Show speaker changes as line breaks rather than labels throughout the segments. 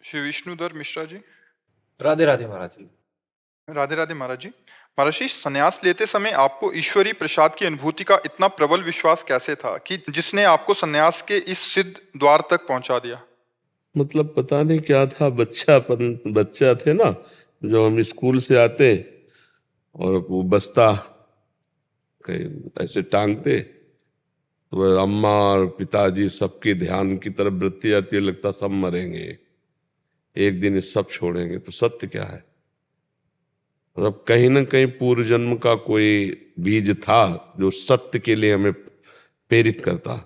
श्री विष्णुधर मिश्रा जी।
राधे राधे महाराज जी।
राधे राधे महाराज जी। महाराज जी, संन्यास लेते समय आपको ईश्वरीय प्रसाद की अनुभूति का इतना प्रबल विश्वास कैसे था कि जिसने आपको संन्यास के इस सिद्ध द्वार तक पहुंचा दिया?
मतलब पता नहीं क्या था, बच्चा थे ना, जो हम स्कूल से आते और वो बस्ता कहीं ऐसे टांगते तो वह अम्मा और पिताजी सबके ध्यान की तरफ वृत्ति आती है, लगता सब मरेंगे एक दिन, ये सब छोड़ेंगे। तो सत्य क्या है? मतलब कहीं ना कहीं पूर्व जन्म का कोई बीज था जो सत्य के लिए हमें प्रेरित करता।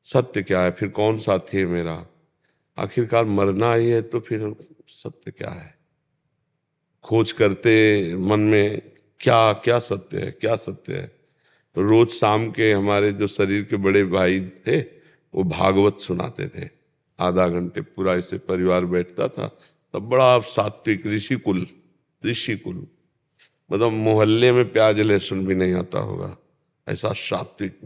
सत्य क्या है? फिर कौन साथी है मेरा? आखिरकार मरना ही है, तो फिर सत्य क्या है? खोज करते मन में, क्या क्या सत्य है, क्या सत्य है। तो रोज शाम के हमारे जो शरीर के बड़े भाई थे वो भागवत सुनाते थे, आधा घंटे पूरा ऐसे परिवार बैठता था। तब बड़ा सात्विक ऋषि कुल, मतलब मोहल्ले में प्याज लहसुन भी नहीं आता होगा, ऐसा सात्विक।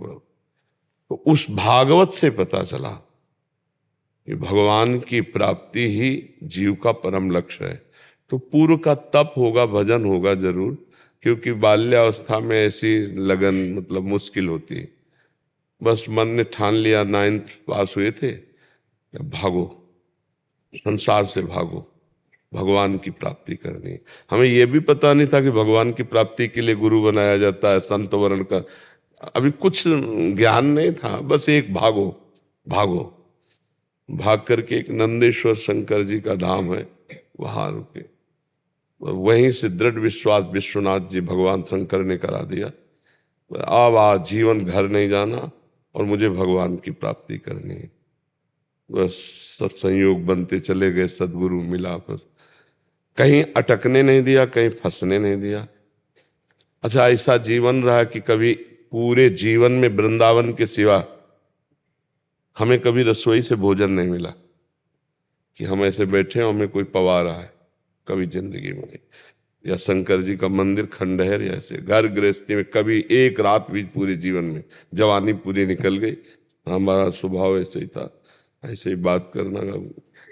तो उस भागवत से पता चला कि भगवान की प्राप्ति ही जीव का परम लक्ष्य है। तो पूर्व का तप होगा, भजन होगा जरूर, क्योंकि बाल्यावस्था में ऐसी लगन मतलब मुश्किल होती है। बस मन ने ठान लिया, 9th पास हुए थे, भागो, संसार से भागो, भगवान की प्राप्ति करनी है। हमें यह भी पता नहीं था कि भगवान की प्राप्ति के लिए गुरु बनाया जाता है, संत वर्ण का अभी कुछ ज्ञान नहीं था। बस एक भागो भागो, भाग करके एक नंदेश्वर शंकर जी का धाम है, वहां रुके। वहीं से दृढ़ विश्वास विश्वनाथ जी भगवान शंकर ने करा दिया, अब आज जीवन घर नहीं जाना और मुझे भगवान की प्राप्ति करनी है। बस सब संयोग बनते चले गए, सदगुरु मिला, बस कहीं अटकने नहीं दिया, कहीं फंसने नहीं दिया। अच्छा, ऐसा जीवन रहा कि कभी पूरे जीवन में वृंदावन के सिवा हमें कभी रसोई से भोजन नहीं मिला कि हम ऐसे बैठे हैं हमें कोई पवा रहा है, कभी जिंदगी में नहीं। या शंकर जी का मंदिर खंडहर, ऐसे घर गृहस्थी में कभी एक रात भी पूरे जीवन में, जवानी पूरी निकल गई, हमारा स्वभाव ऐसे ही था, ऐसे ही बात करना।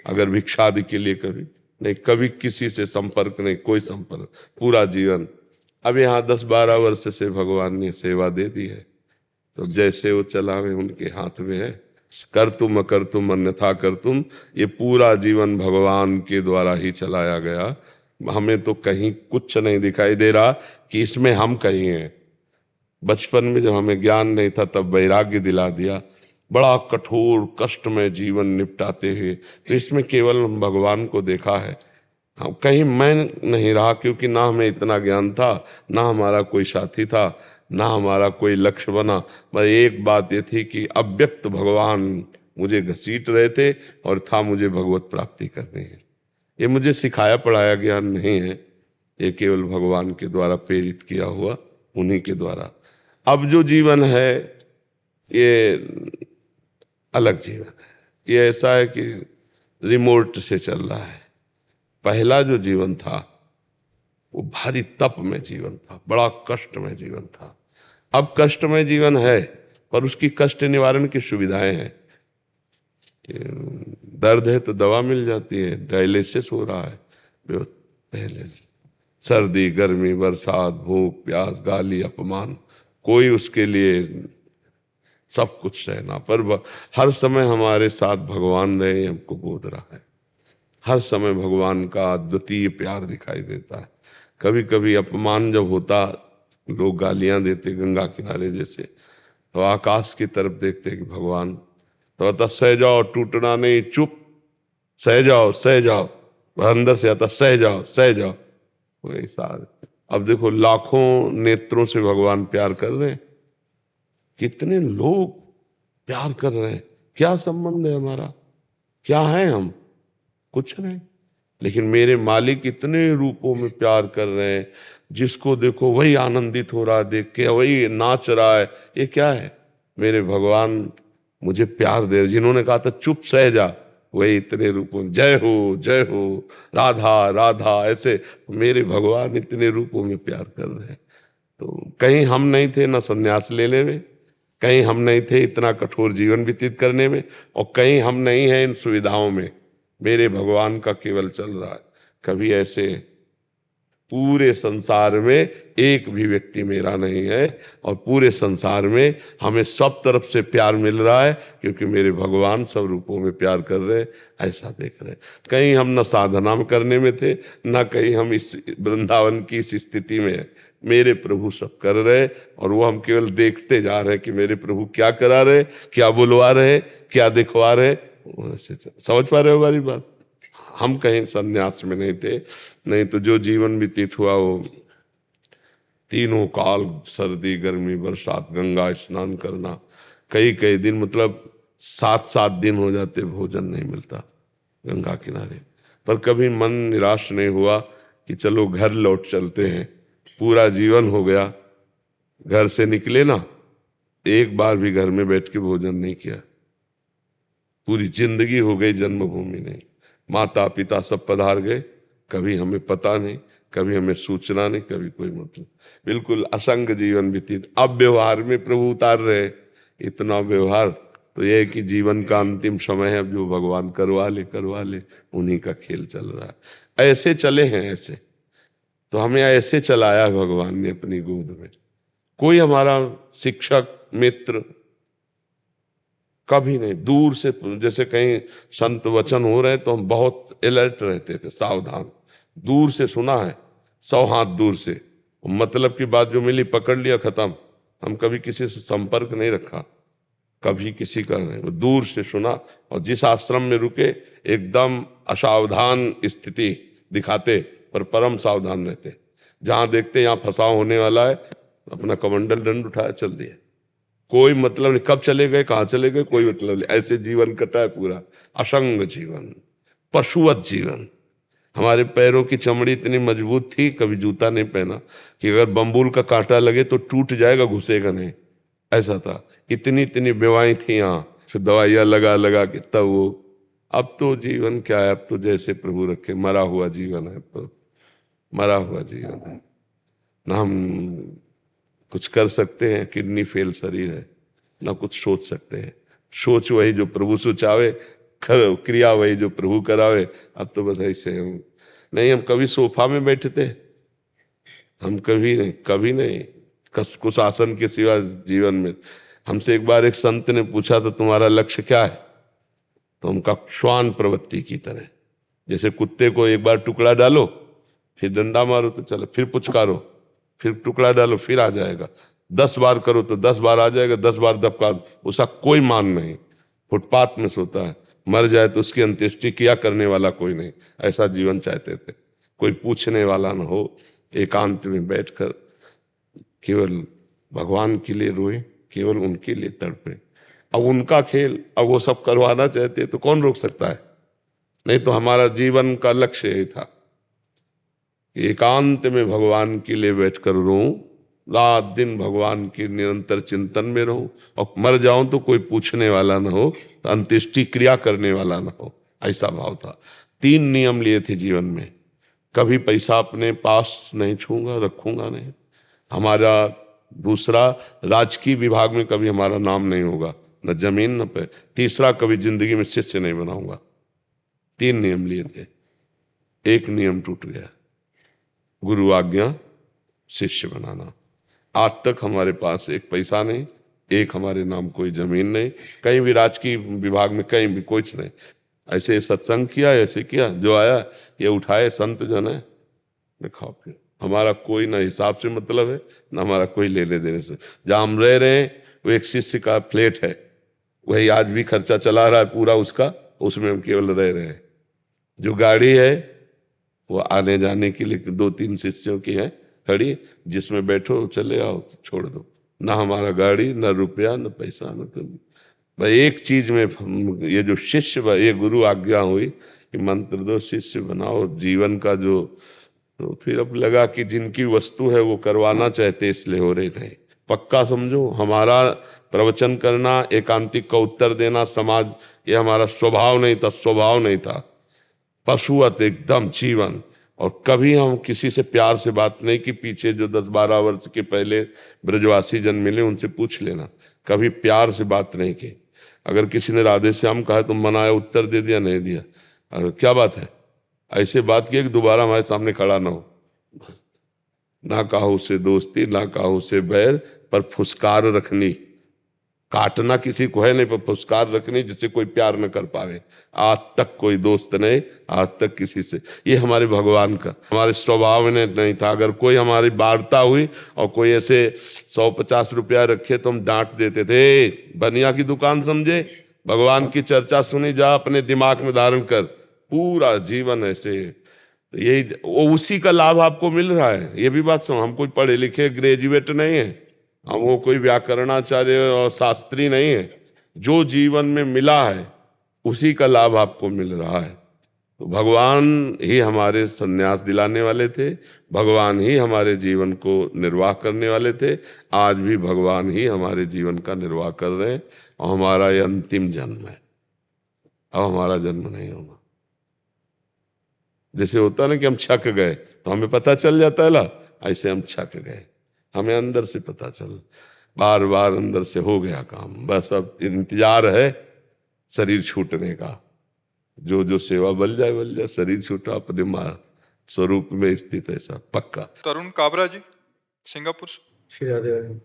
अगर भिक्षा आदि के लिए कभी नहीं, कभी किसी से संपर्क नहीं, कोई संपर्क पूरा जीवन। अब यहाँ 10-12 वर्ष से भगवान ने सेवा दे दी है, तो जैसे वो चला हुए उनके हाथ में है। कर तुम अकर तुम अन्यथा कर तुम, ये पूरा जीवन भगवान के द्वारा ही चलाया गया। हमें तो कहीं कुछ नहीं दिखाई दे रहा कि इसमें हम कहीं हैं। बचपन में जब हमें ज्ञान नहीं था तब वैराग्य दिला दिया, बड़ा कठोर कष्ट में जीवन निपटाते हुए, तो इसमें केवल भगवान को देखा है। हम कहीं मैं नहीं रहा, क्योंकि ना हमें इतना ज्ञान था, ना हमारा कोई साथी था, ना हमारा कोई लक्ष्य बना। पर एक बात ये थी कि अव्यक्त भगवान मुझे घसीट रहे थे और था मुझे भगवत प्राप्ति करनी है। ये मुझे सिखाया पढ़ाया ज्ञान नहीं है, ये केवल भगवान के द्वारा प्रेरित किया हुआ, उन्हीं के द्वारा। अब जो जीवन है ये अलग जीवन है, ये ऐसा है कि रिमोट से चल रहा है। पहला जो जीवन था वो भारी तप में जीवन था, बड़ा कष्ट में जीवन था। अब कष्ट में जीवन है पर उसकी कष्ट निवारण की सुविधाएं हैं। दर्द है तो दवा मिल जाती है, डायलिसिस हो रहा है पहले। सर्दी गर्मी बरसात भूख प्यास गाली अपमान, कोई उसके लिए सब कुछ सहना, पर हर समय हमारे साथ भगवान रहे, हमको बोध रहा है। हर समय भगवान का अद्वितीय प्यार दिखाई देता है। कभी कभी अपमान जब होता, लोग गालियां देते गंगा किनारे जैसे, तो आकाश की तरफ देखते कि भगवान, तो आता सह जाओ, टूटना नहीं, चुप, सह जाओ सह जाओ। वह अंदर से आता सह जाओ सह जाओ, वही सारे। अब देखो लाखों नेत्रों से भगवान प्यार कर रहे हैं, कितने लोग प्यार कर रहे हैं, क्या संबंध है हमारा, क्या है हम? कुछ नहीं। लेकिन मेरे मालिक इतने रूपों में प्यार कर रहे हैं, जिसको देखो वही आनंदित हो रहा है देख के, वही नाच रहा है। ये क्या है? मेरे भगवान मुझे प्यार दे। जिन्होंने कहा था चुप सह जा, वही इतने रूपों में जय हो राधा राधा, ऐसे मेरे भगवान इतने रूपों में प्यार कर रहे हैं। तो कहीं हम नहीं थे ना संन्यास लेने में, कहीं हम नहीं थे इतना कठोर जीवन व्यतीत करने में, और कहीं हम नहीं हैं इन सुविधाओं में मेरे भगवान का केवल चल रहा है। कभी ऐसे पूरे संसार में एक भी व्यक्ति मेरा नहीं है, और पूरे संसार में हमें सब तरफ से प्यार मिल रहा है, क्योंकि मेरे भगवान सब रूपों में प्यार कर रहे हैं, ऐसा देख रहे हैं। कहीं हम न साधना करने में थे, न कहीं हम इस वृंदावन की इस स्थिति में है। मेरे प्रभु सब कर रहे, और वो हम केवल देखते जा रहे हैं कि मेरे प्रभु क्या करा रहे, क्या बुलवा रहे, क्या दिखवा रहे। समझ पा रहे हो हमारी बात? हम कहीं संन्यास में नहीं थे, नहीं तो जो जीवन व्यतीत हुआ वो तीनों काल, सर्दी गर्मी बरसात, गंगा स्नान करना, कई कई दिन, मतलब 7-7 दिन हो जाते भोजन नहीं मिलता गंगा किनारे। पर कभी मन निराश नहीं हुआ कि चलो घर लौट चलते हैं। पूरा जीवन हो गया, घर से निकले ना, एक बार भी घर में बैठ के भोजन नहीं किया। पूरी जिंदगी हो गई जन्मभूमि नहीं, माता पिता सब पधार गए, कभी हमें पता नहीं, कभी हमें सूचना नहीं, कभी कोई मतलब, बिल्कुल असंग जीवन व्यतीत। अब व्यवहार में प्रभु उतार रहे, इतना व्यवहार, तो यह है कि जीवन का अंतिम समय है, अब जो भगवान करवा ले, उन्हीं का खेल चल रहा है। ऐसे चले हैं, ऐसे तो हमें ऐसे चलाया भगवान ने अपनी गोद में। कोई हमारा शिक्षक मित्र कभी नहीं, दूर से, जैसे कहीं संत वचन हो रहे तो हम बहुत अलर्ट रहते थे, सावधान, दूर से सुना है, 100 हाथ दूर से, मतलब की बात जो मिली पकड़ लिया, खत्म। हम कभी किसी से संपर्क नहीं रखा, कभी किसी का नहीं, दूर से सुना। और जिस आश्रम में रुके एकदम असावधान स्थिति दिखाते, पर परम सावधान रहते। जहां देखते यहाँ फंसाव होने वाला है, अपना कमंडल दंड उठाया, चल दिए, कोई मतलब नहीं, कब चले गए कहाँ चले गए कोई मतलब नहीं। ऐसे जीवन कटा है पूरा, असंग जीवन, पशुवत जीवन। हमारे पैरों की चमड़ी इतनी मजबूत थी, कभी जूता नहीं पहना कि अगर बम्बूल का कांटा लगे तो टूट जाएगा, घुसेगा नहीं, ऐसा था। इतनी इतनी बेवाएं थी यहाँ, फिर दवाइयाँ लगा लगा के तब वो। अब तो जीवन क्या है, अब तो जैसे प्रभु रखे, मरा हुआ जीवन है, तो मरा हुआ जीवन है ना। हम कुछ कर सकते हैं, किडनी फेल शरीर है, ना कुछ सोच सकते हैं। सोच वही जो प्रभु सोचावे, क्रिया वही जो प्रभु करावे। अब तो बस ऐसे नहीं, हम कभी सोफा में बैठे थे, हम कभी नहीं कुछ आसन के सिवा जीवन में। हमसे एक बार एक संत ने पूछा था, तुम्हारा लक्ष्य क्या है? तो उनका श्वान प्रवृत्ति की तरह, जैसे कुत्ते को एक बार टुकड़ा डालो, फिर डंडा मारो तो चलो, फिर पुचकारो, फिर टुकड़ा डालो, फिर आ जाएगा, 10 बार करो तो 10 बार आ जाएगा, 10 बार दबका, उसका कोई मान नहीं। फुटपाथ में सोता है, मर जाए तो उसकी अंत्येष्टि किया करने वाला कोई नहीं। ऐसा जीवन चाहते थे, कोई पूछने वाला ना हो, एकांत में बैठकर केवल भगवान के लिए रोए, केवल उनके लिए तड़पे। अब उनका खेल, अब वो सब करवाना चाहते तो कौन रोक सकता है? नहीं तो हमारा जीवन का लक्ष्य यही था कि एकांत में भगवान के लिए बैठकर रोऊं, रात दिन भगवान के निरंतर चिंतन में रहूं, और मर जाऊं तो कोई पूछने वाला ना हो, अंत्येष्टि क्रिया करने वाला ना हो, ऐसा भाव था। 3 नियम लिए थे जीवन में, कभी पैसा अपने पास नहीं छूंगा, रखूंगा नहीं। हमारा दूसरा, राजकीय विभाग में कभी हमारा नाम नहीं होगा, न जमीन न पे। तीसरा, कभी जिंदगी में शिष्य नहीं बनाऊंगा। 3 नियम लिए थे, एक नियम टूट गया, गुरु आज्ञा शिष्य बनाना। आज तक हमारे पास एक पैसा नहीं, एक हमारे नाम कोई जमीन नहीं, कहीं भी राजकीय विभाग में कहीं भी कुछ नहीं। ऐसे सत्संग किया, ऐसे किया, जो आया ये उठाए, संत जन है, खाओ फिर। हमारा कोई ना हिसाब से मतलब है, ना हमारा कोई लेने देने से। जहाँ हम रह रहे हैं वो एक शिष्य का फ्लैट है, वही आज भी खर्चा चला रहा है पूरा उसका, उसमें हम केवल रह रहे हैं। जो गाड़ी है वो आने जाने के लिए 2-3 शिष्यों की है खड़ी, जिसमें बैठो चले आओ, छोड़ दो। ना हमारा गाड़ी, ना रुपया, ना पैसा, ना कभी। भाई एक चीज में ये जो शिष्य, ये गुरु आज्ञा हुई कि मंत्र दो, शिष्य बनाओ जीवन का जो। तो फिर अब लगा कि जिनकी वस्तु है वो करवाना चाहते, इसलिए हो रहे नहीं। पक्का समझो, हमारा प्रवचन करना, एकांतिक का उत्तर देना, समाज, ये हमारा स्वभाव नहीं था, स्वभाव नहीं था। पशुवत एकदम जीवन। और कभी हम किसी से प्यार से बात नहीं की। पीछे जो 10-12 वर्ष के पहले ब्रजवासी जन मिले, उनसे पूछ लेना, कभी प्यार से बात नहीं की। अगर किसी ने राधे श्याम कहा तो मनाया, उत्तर दे दिया, नहीं दिया। और क्या बात है, ऐसे बात की कि दोबारा हमारे सामने खड़ा ना हो। ना काहू से दोस्ती, ना काहू से बैर, पर फुसकार रखनी। काटना किसी को है नहीं, पर फुसकार रखनी जिससे कोई प्यार न कर पावे। आज तक कोई दोस्त नहीं, आज तक किसी से। ये हमारे भगवान का, हमारे स्वभाव में नहीं था। अगर कोई हमारी वार्ता हुई और कोई ऐसे 100-50 रुपया रखे तो हम डांट देते थे, बनिया की दुकान समझे। भगवान की चर्चा सुनी जा, अपने दिमाग में धारण कर, पूरा जीवन ऐसे। तो यही उसी का लाभ आपको मिल रहा है। ये भी बात सुनो, हम कोई पढ़े लिखे ग्रेजुएट नहीं है, हम वो कोई व्याकरणाचार्य और शास्त्री नहीं है। जो जीवन में मिला है उसी का लाभ आपको मिल रहा है। तो भगवान ही हमारे संन्यास दिलाने वाले थे, भगवान ही हमारे जीवन को निर्वाह करने वाले थे। आज भी भगवान ही हमारे जीवन का निर्वाह कर रहे हैं। और हमारा ये अंतिम जन्म है, अब हमारा जन्म नहीं होगा। जैसे होता ना कि हम छक गए तो हमें पता चल जाता है ला, ऐसे हम छक गए, हमें अंदर से पता चल, बार बार अंदर से हो गया काम। बस अब इंतजार है शरीर छूटने का। जो जो सेवा बल जाए, शरीर छूटा अपने माँ स्वरूप में स्थित, ऐसा पक्का।
तरुण काबरा जी, सिंगापुर से।
श्री राधे राधे।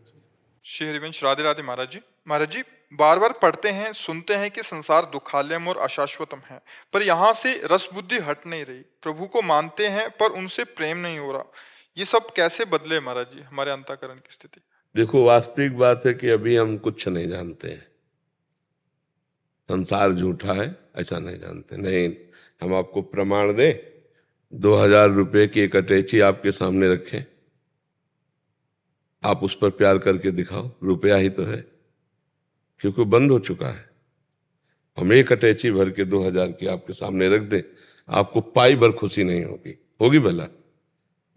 श्री हरिवंश, राधे राधे महाराज जी। महाराज जी, बार बार पढ़ते हैं, सुनते हैं कि संसार दुखालयम और अशाश्वतम है, पर यहाँ से रस बुद्धि हट नहीं रही। प्रभु को मानते हैं पर उनसे प्रेम नहीं हो रहा। ये सब कैसे बदले महाराज जी, हमारे अंतःकरण की स्थिति?
देखो, वास्तविक बात है कि अभी हम कुछ नहीं जानते हैं। संसार झूठा है ऐसा नहीं जानते। नहीं, हम आपको प्रमाण दें, 2000 रुपए की एक अटैची आपके सामने रखें, आप उस पर प्यार करके दिखाओ, रुपया ही तो है, क्योंकि बंद हो चुका है। हम एक अटैची भर के 2000 की आपके सामने रख दें, आपको पाई भर खुशी नहीं होगी। होगी भला?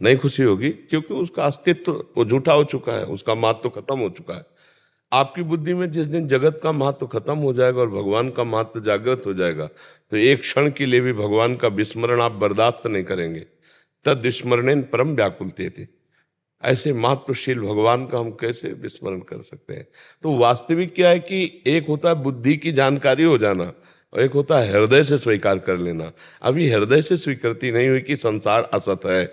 नहीं खुशी होगी, क्योंकि उसका अस्तित्व वो झूठा हो चुका है, उसका महत्व खत्म हो चुका है। आपकी बुद्धि में जिस दिन जगत का महत्व खत्म हो जाएगा और भगवान का महत्व जागृत हो जाएगा, तो एक क्षण के लिए भी भगवान का विस्मरण आप बर्दाश्त नहीं करेंगे। तद विस्मरणेन परम व्याकुलते थे। ऐसे महत्वशील भगवान का हम कैसे विस्मरण कर सकते हैं? तो वास्तविक क्या है कि एक होता है बुद्धि की जानकारी हो जाना, और एक होता है हृदय से स्वीकार कर लेना। अभी हृदय से स्वीकृति नहीं हुई कि संसार असत है,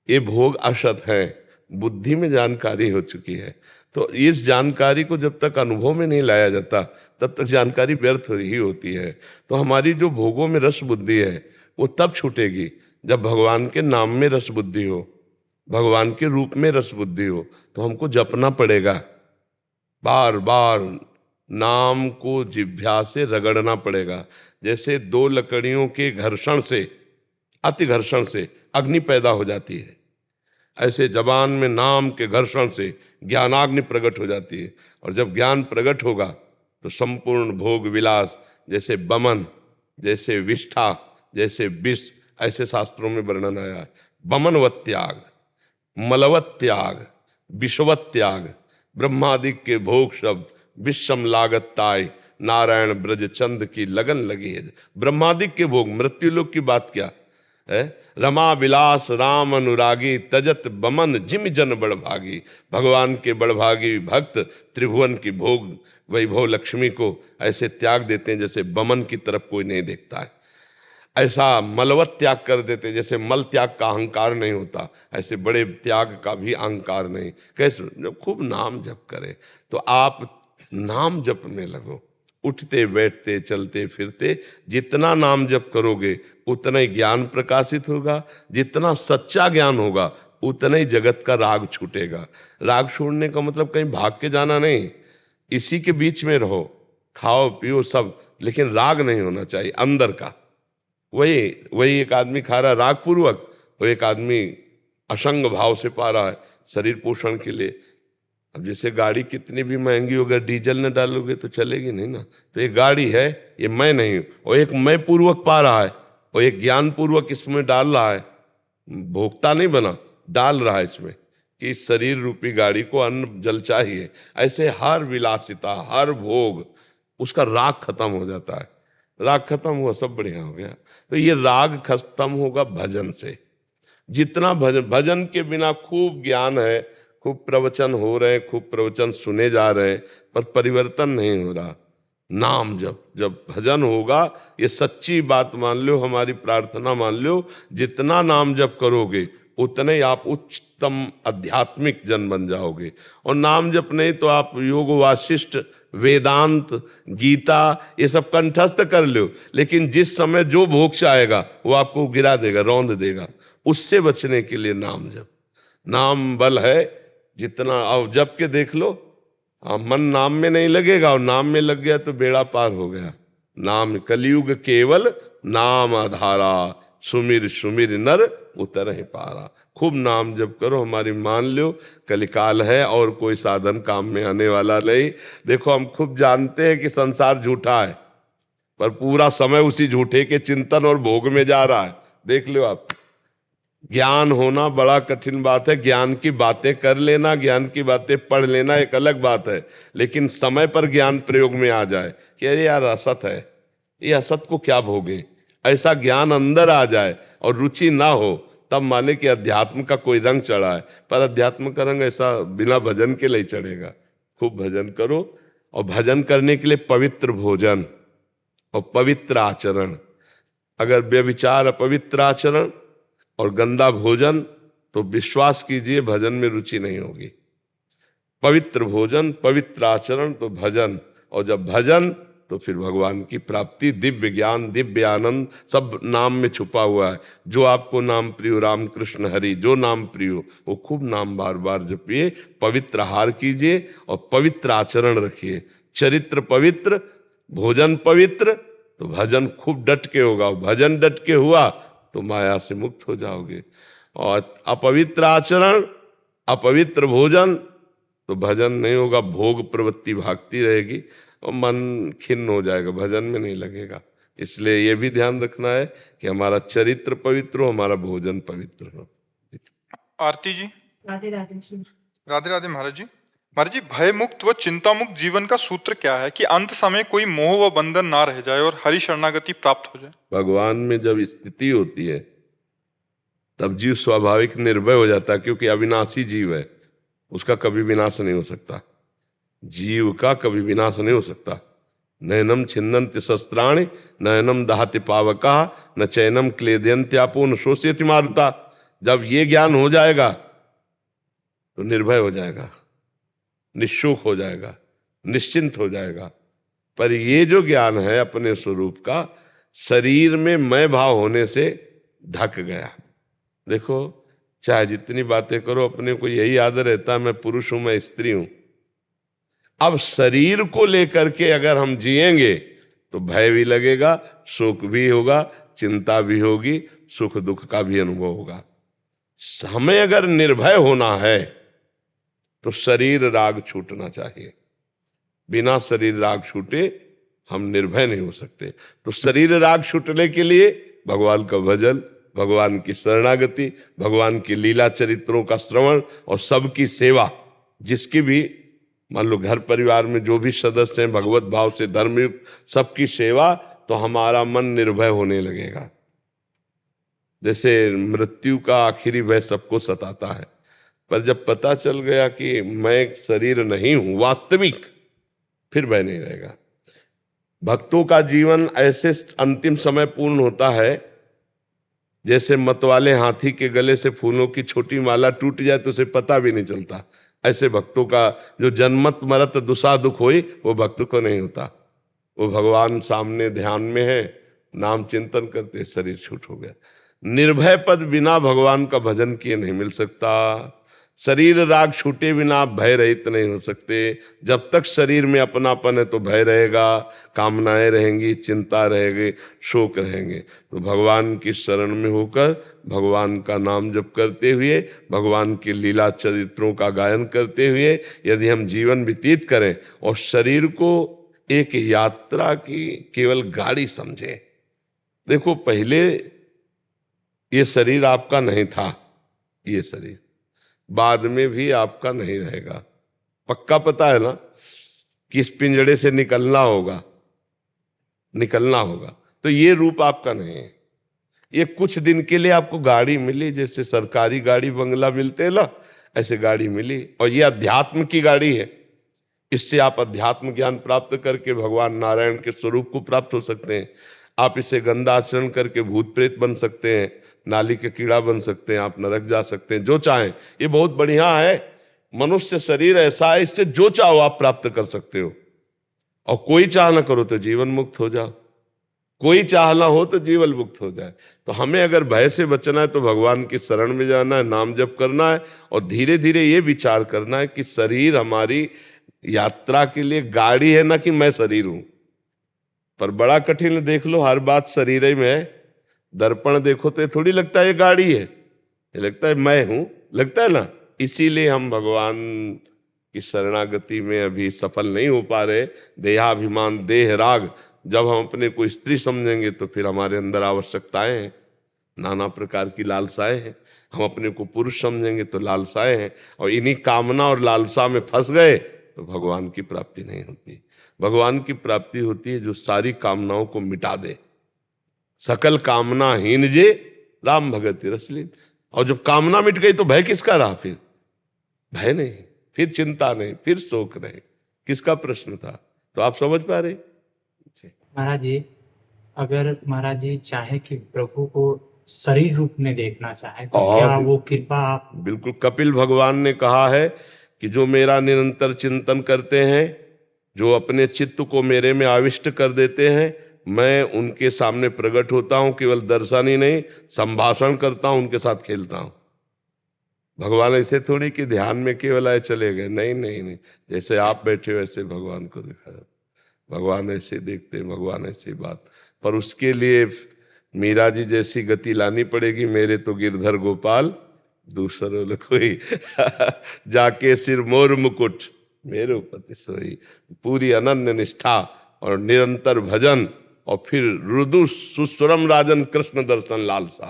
ये भोग असत है, बुद्धि में जानकारी हो चुकी है। तो इस जानकारी को जब तक अनुभव में नहीं लाया जाता, तब तक जानकारी व्यर्थ ही होती है। तो हमारी जो भोगों में रस बुद्धि है वो तब छूटेगी जब भगवान के नाम में रस बुद्धि हो, भगवान के रूप में रस बुद्धि हो। तो हमको जपना पड़ेगा, बार बार नाम को जिह्वा से रगड़ना पड़ेगा। जैसे दो लकड़ियों के घर्षण से, अति घर्षण से अग्नि पैदा हो जाती है, ऐसे जबान में नाम के घर्षण से ज्ञानाग्नि प्रकट हो जाती है। और जब ज्ञान प्रकट होगा तो संपूर्ण भोग विलास, जैसे बमन, जैसे विष्ठा, जैसे विष, ऐसे शास्त्रों में वर्णन आया है। बमनवत त्याग, मलवत त्याग, विषवत त्याग, ब्रह्मादिक के भोग शब्द विषम लागत ताय, नारायण ब्रज चंद की लगन लगी है। ब्रह्मादिक के भोग, मृत्यु लोक की बात क्या है? रमा विलास राम अनुरागी, तजत बमन जिम जन बड़भागी। भगवान के बड़भागी भक्त त्रिभुवन की भोग वैभव लक्ष्मी को ऐसे त्याग देते हैं जैसे बमन की तरफ कोई नहीं देखता है। ऐसा मलवत त्याग कर देते, जैसे मल त्याग का अहंकार नहीं होता, ऐसे बड़े त्याग का भी अहंकार नहीं। कैसे? जब खूब नाम जप करे, तो आप नाम जप में लगो, उठते बैठते चलते फिरते जितना नाम जप करोगे उतना ही ज्ञान प्रकाशित होगा। जितना सच्चा ज्ञान होगा उतना ही जगत का राग छूटेगा। राग छोड़ने का मतलब कहीं भाग के जाना नहीं, इसी के बीच में रहो, खाओ पियो सब, लेकिन राग नहीं होना चाहिए अंदर का। वही एक आदमी खा रहा है राग पूर्वक, वो एक आदमी असंग भाव से पा रहा है शरीर पोषण के लिए। अब जैसे गाड़ी कितनी भी महंगी होगी, डीजल न डालोगे तो चलेगी नहीं ना। तो ये गाड़ी है, ये मैं नहीं हूँ, और एक मैं पूर्वक पा रहा है और एक ज्ञान पूर्वक इसमें डाल रहा है, भोक्ता नहीं बना, डाल रहा है इसमें कि इस शरीर रूपी गाड़ी को अन्न जल चाहिए। ऐसे हर विलासिता, हर भोग, उसका राग खत्म हो जाता है। राग खत्म हुआ, सब बढ़िया हो गया। तो ये राग खत्म होगा भजन से। जितना भजन के बिना खूब ज्ञान है, खूब प्रवचन हो रहे हैं, खूब प्रवचन सुने जा रहे हैं, पर परिवर्तन नहीं हो रहा। नाम जब भजन होगा, ये सच्ची बात मान लो, हमारी प्रार्थना मान लो, जितना नाम जप करोगे उतने आप उच्चतम आध्यात्मिक जन बन जाओगे। और नाम जप नहीं तो आप योग वाशिष्ठ, वेदांत, गीता ये सब कंठस्थ कर लो, लेकिन जिस समय जो मोक्ष आएगा वो आपको गिरा देगा, रौंद देगा। उससे बचने के लिए नाम जप, नाम बल है। जितना अब जप के देख लो, मन नाम में नहीं लगेगा और नाम में लग गया तो बेड़ा पार हो गया। नाम कलयुग केवल नाम आधारा, सुमिर सुमिर नर उतरहि पारा। खूब नाम जप करो। हमारी मान लो कलिकाल है और कोई साधन काम में आने वाला नहीं। देखो हम खूब जानते हैं कि संसार झूठा है, पर पूरा समय उसी झूठे के चिंतन और भोग में जा रहा है। देख लो आप, ज्ञान होना बड़ा कठिन बात है। ज्ञान की बातें कर लेना, ज्ञान की बातें पढ़ लेना एक अलग बात है, लेकिन समय पर ज्ञान प्रयोग में आ जाए कि अरे यार असत है, ये असत को क्या भोगे, ऐसा ज्ञान अंदर आ जाए और रुचि ना हो, तब माने कि अध्यात्म का कोई रंग चढ़ा है। पर अध्यात्म का रंग ऐसा बिना भजन के नहीं चढ़ेगा। खूब भजन करो, और भजन करने के लिए पवित्र भोजन और पवित्र आचरण। अगर व्यभिचार, अपवित्र आचरण और गंदा भोजन, तो विश्वास कीजिए भजन में रुचि नहीं होगी। पवित्र भोजन, पवित्र आचरण तो भजन, और जब भजन तो फिर भगवान की प्राप्ति, दिव्य ज्ञान, दिव्य आनंद सब नाम में छुपा हुआ है। जो आपको नाम प्रियो, राम कृष्ण हरि, जो नाम प्रियो वो खूब नाम बार बार जपिए, पवित्र आहार कीजिए और पवित्र आचरण रखिए। चरित्र पवित्र, भोजन पवित्र, तो भजन खूब डट के होगा। भजन डट के हुआ तो माया से मुक्त हो जाओगे। और अपवित्र आचरण, अपवित्र भोजन, तो भजन नहीं होगा। भोग प्रवृत्ति भागती रहेगी और मन खिन्न हो जाएगा, भजन में नहीं लगेगा। इसलिए ये भी ध्यान रखना है कि हमारा चरित्र पवित्र हो, हमारा भोजन पवित्र हो।
आरती जी।
राधे राधे जी।
राधे राधे महाराज जी। महाराज जी, भय मुक्त व चिंता मुक्त जीवन का सूत्र क्या है कि अंत समय कोई मोह व बंधन ना रह जाए और हरि शरणागति प्राप्त हो जाए?
भगवान में जब स्थिति होती है तब जीव स्वाभाविक निर्भय हो जाता है, क्योंकि अविनाशी जीव है, उसका कभी विनाश नहीं हो सकता। जीव का कभी विनाश नहीं हो सकता। नयनम छिन्नन्ति शस्त्राणि, नयनम दहति पावका, न चैनम क्लेदयन्त्यापो न शोषयति मारुता। जब ये ज्ञान हो जाएगा तो निर्भय हो जाएगा, निःशोक हो जाएगा, निश्चिंत हो जाएगा। पर ये जो ज्ञान है अपने स्वरूप का, शरीर में मैं भाव होने से ढक गया। देखो, चाहे जितनी बातें करो, अपने को यही याद रहता है मैं पुरुष हूं, मैं स्त्री हूं। अब शरीर को लेकर के अगर हम जिएंगे तो भय भी लगेगा, शोक भी होगा, चिंता भी होगी, सुख दुख का भी अनुभव होगा। हमें अगर निर्भय होना है तो शरीर राग छूटना चाहिए। बिना शरीर राग छूटे हम निर्भय नहीं हो सकते। तो शरीर राग छूटने के लिए भगवान का भजन, भगवान की शरणागति, भगवान की लीला चरित्रों का श्रवण और सबकी सेवा। जिसकी भी मान लो घर परिवार में जो भी सदस्य हैं भगवत भाव से धर्मयुक्त, सबकी सेवा, तो हमारा मन निर्भय होने लगेगा। जैसे मृत्यु का आखिरी भय सबको सताता है, पर जब पता चल गया कि मैं एक शरीर नहीं हूं वास्तविक, फिर भय नहीं रहेगा। भक्तों का जीवन ऐसे अंतिम समय पूर्ण होता है जैसे मतवाले हाथी के गले से फूलों की छोटी माला टूट जाए तो उसे पता भी नहीं चलता। ऐसे भक्तों का जो जन्मत मरत दुसा दुख होई, वो भक्त को नहीं होता। वो भगवान सामने ध्यान में है, नाम चिंतन करते, शरीर छूट हो गया। निर्भय पद बिना भगवान का भजन किए नहीं मिल सकता। शरीर राग छूटे बिना आप भय रहित नहीं हो सकते। जब तक शरीर में अपनापन है तो भय रहेगा, कामनाएं रहेंगी, चिंता रहेगी, शोक रहेंगे। तो भगवान की शरण में होकर भगवान का नाम जप करते हुए, भगवान की लीला चरित्रों का गायन करते हुए यदि हम जीवन व्यतीत करें और शरीर को एक यात्रा की केवल गाड़ी समझे। देखो, पहले ये शरीर आपका नहीं था, ये शरीर बाद में भी आपका नहीं रहेगा। पक्का पता है ना कि इस पिंजड़े से निकलना होगा, निकलना होगा। तो ये रूप आपका नहीं है। ये कुछ दिन के लिए आपको गाड़ी मिली, जैसे सरकारी गाड़ी बंगला मिलते हैं ना, ऐसे गाड़ी मिली। और ये अध्यात्म की गाड़ी है। इससे आप अध्यात्म ज्ञान प्राप्त करके भगवान नारायण के स्वरूप को प्राप्त हो सकते हैं। आप इसे गंदा आचरण करके भूत प्रेत बन सकते हैं, नाली के कीड़ा बन सकते हैं, आप नरक जा सकते हैं, जो चाहें। ये बहुत बढ़िया है, मनुष्य शरीर ऐसा है, इससे जो चाहो आप प्राप्त कर सकते हो। और कोई चाह ना करो तो जीवन मुक्त हो जाओ, कोई चाह ना हो तो जीवन मुक्त हो जाए। तो हमें अगर भय से बचना है तो भगवान की शरण में जाना है, नाम जप करना है, और धीरे धीरे ये विचार करना है कि शरीर हमारी यात्रा के लिए गाड़ी है, ना कि मैं शरीर हूं। पर बड़ा कठिन, देख लो हर बात शरीर ही में है। दर्पण देखो तो थोड़ी लगता है ये गाड़ी है, ये लगता है मैं हूं, लगता है ना। इसीलिए हम भगवान की शरणागति में अभी सफल नहीं हो पा रहे। देहाभिमान, देह राग, जब हम अपने को स्त्री समझेंगे तो फिर हमारे अंदर आवश्यकताएं हैं, नाना प्रकार की लालसाएं हैं। हम अपने को पुरुष समझेंगे तो लालसाएं हैं, और इन्हीं कामना और लालसा में फंस गए तो भगवान की प्राप्ति नहीं होती। भगवान की प्राप्ति होती है जो सारी कामनाओं को मिटा दे। सकल कामना हीन जे राम भगति रसलीन। और जब कामना मिट गई तो भय किसका रहा? फिर भय नहीं, फिर चिंता नहीं, फिर शोक नहीं, किसका प्रश्न था? तो आप समझ पा रहे
महाराज जी, अगर महाराज जी चाहे कि प्रभु को शरीर रूप में देखना चाहे तो क्या वो कृपा आप?
बिल्कुल, कपिल भगवान ने कहा है कि जो मेरा निरंतर चिंतन करते हैं, जो अपने चित्त को मेरे में आविष्ट कर देते हैं, मैं उनके सामने प्रकट होता हूं। केवल दर्शन ही नहीं, संभाषण करता हूं, उनके साथ खेलता हूं। भगवान ऐसे थोड़ी कि ध्यान में केवल आए चले गए, नहीं नहीं नहीं। जैसे आप बैठे हो ऐसे भगवान को देखा जाता, भगवान ऐसे देखते हैं, भगवान ऐसी बात। पर उसके लिए मीरा जी जैसी गति लानी पड़ेगी। मेरे तो गिरधर गोपाल दूसरों कोई जाके सिर मोर मुकुट मेरे उपति सोई। पूरी अनन्य निष्ठा और निरंतर भजन, और फिर रुदु सुस्वरम राजन कृष्ण दर्शन लालसा।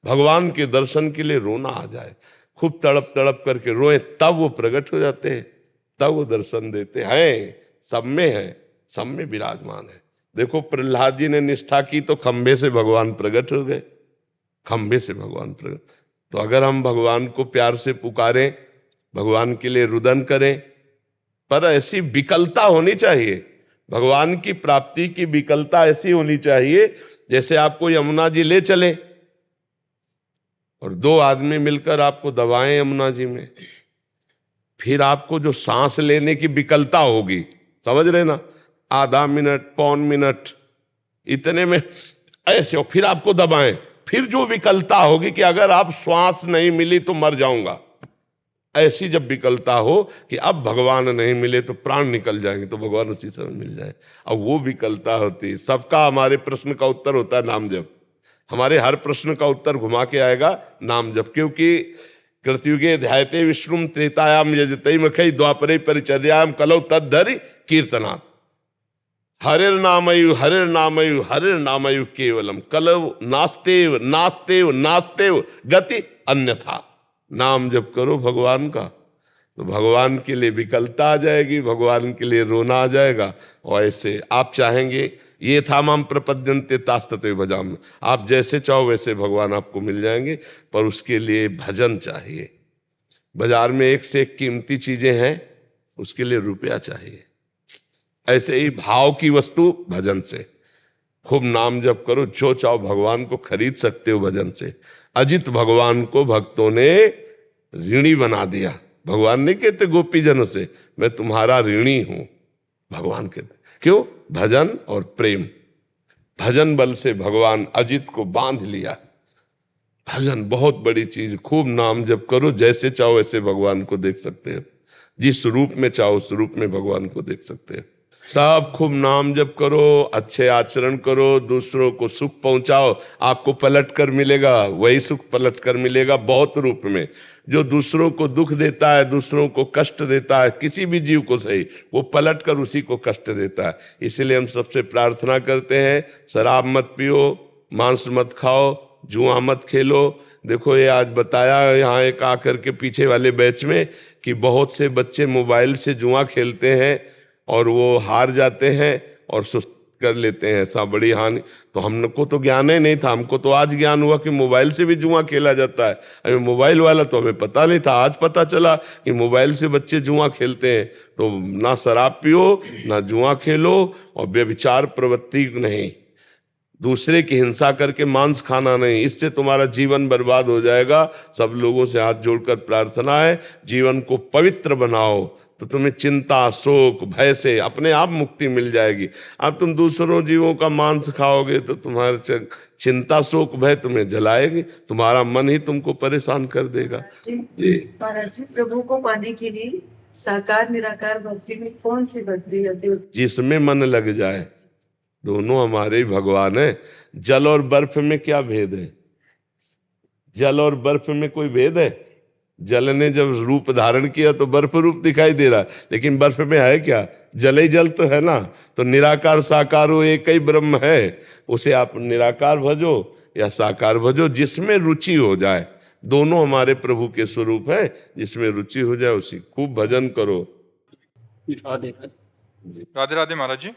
भगवान के दर्शन के लिए रोना आ जाए, खूब तड़प तड़प करके रोए, तब वो प्रकट हो जाते हैं, तब वो दर्शन देते हैं। सब में है, सब में विराजमान है। देखो प्रहलाद जी ने निष्ठा की तो खंभे से भगवान प्रकट हो गए, खंभे से भगवान प्रकट। तो अगर हम भगवान को प्यार से पुकारें, भगवान के लिए रुदन करें, पर ऐसी विकलता होनी चाहिए। भगवान की प्राप्ति की विकलता ऐसी होनी चाहिए जैसे आपको यमुना जी ले चले और दो आदमी मिलकर आपको दबाएं यमुना जी में, फिर आपको जो सांस लेने की विकलता होगी, समझ रहे ना, आधा मिनट, पौन मिनट, इतने में ऐसे, और फिर आपको दबाएं, फिर जो विकलता होगी कि अगर आप श्वास नहीं मिली तो मर जाऊंगा, ऐसी जब विकलता हो कि अब भगवान नहीं मिले तो प्राण निकल जाएंगे, तो भगवान उसी समय मिल जाए। अब वो विकलता होती है। सबका हमारे प्रश्न का उत्तर होता है नाम जप। हमारे हर प्रश्न का उत्तर घुमा के आएगा नाम जप, क्योंकि कृतयुगे ध्यायते विष्णुम त्रेतायाम यजते मखई द्वापरे परिचर्याम कलौ तद्धरि कीर्तनात्। हरिर नामयु हरिर नामयु हरिर नामयु केवलम कलव नास्तेव नास्तेव नास्तेव गति अन्यथा। नाम जप करो भगवान का तो भगवान के लिए विकलता आ जाएगी, भगवान के लिए रोना आ जाएगा। और ऐसे आप चाहेंगे, ये था माम प्रपद्यन्ते तास्तते भजाम, आप जैसे चाहो वैसे भगवान आपको मिल जाएंगे, पर उसके लिए भजन चाहिए। बाजार में एक से एक कीमती चीजें हैं, उसके लिए रुपया चाहिए। ऐसे ही भाव की वस्तु भजन से। खूब नाम जप करो, जो चाहो भगवान को खरीद सकते हो भजन से। अजित भगवान को भक्तों ने ऋणी बना दिया। भगवान नहीं कहते गोपीजनों से मैं तुम्हारा ऋणी हूं, भगवान कहते क्यों? भजन और प्रेम। भजन बल से भगवान अजित को बांध लिया। भजन बहुत बड़ी चीज। खूब नाम जप करो, जैसे चाहो वैसे भगवान को देख सकते हो, जिस रूप में चाहो उस रूप में भगवान को देख सकते हो। सब खूब नाम जप करो, अच्छे आचरण करो, दूसरों को सुख पहुंचाओ, आपको पलट कर मिलेगा, वही सुख पलट कर मिलेगा बहुत रूप में। जो दूसरों को दुख देता है, दूसरों को कष्ट देता है, किसी भी जीव को सही, वो पलट कर उसी को कष्ट देता है। इसलिए हम सबसे प्रार्थना करते हैं, शराब मत पियो, मांस मत खाओ, जुआ मत खेलो। देखो ये आज बताया यहाँ एक आकर के पीछे वाले बैच में कि बहुत से बच्चे मोबाइल से जुआ खेलते हैं और वो हार जाते हैं और कर लेते हैं, ऐसा बड़ी हानि। तो हमको तो ज्ञान ही नहीं था, हमको तो आज ज्ञान हुआ कि मोबाइल से भी जुआ खेला जाता है। अरे मोबाइल वाला तो हमें पता नहीं था, आज पता चला कि मोबाइल से बच्चे जुआ खेलते हैं। तो ना शराब पियो, ना जुआ खेलो, और व्यभिचार प्रवृत्ति नहीं, दूसरे की हिंसा करके मांस खाना नहीं, इससे तुम्हारा जीवन बर्बाद हो जाएगा। सब लोगों से हाथ जोड़कर प्रार्थना है, जीवन को पवित्र बनाओ, तो तुम्हें चिंता, शोक, भय से अपने आप मुक्ति मिल जाएगी। अब तुम दूसरों जीवों का मांस खाओगे तो तुम्हारे चिंता, शोक, भय तुम्हें जलाएगी, तुम्हारा मन ही तुमको परेशान कर देगा।
महाराज जी, प्रभु को पाने के लिए साकार निराकार भक्ति में कौन सी भक्ति है?
जिसमें मन लग जाए, दोनों हमारे ही भगवान है। जल और बर्फ में क्या भेद है? जल और बर्फ में कोई भेद है? जल ने जब रूप धारण किया तो बर्फ रूप दिखाई दे रहा, लेकिन बर्फ में है क्या? जल ही जल तो है ना। तो निराकार साकार हो एक ही ब्रह्म है, उसे आप निराकार भजो या साकार भजो, जिसमें रुचि हो जाए। दोनों हमारे प्रभु के स्वरूप है, जिसमें रुचि हो जाए उसी खूब भजन करो।
राधे राधे महाराज जी।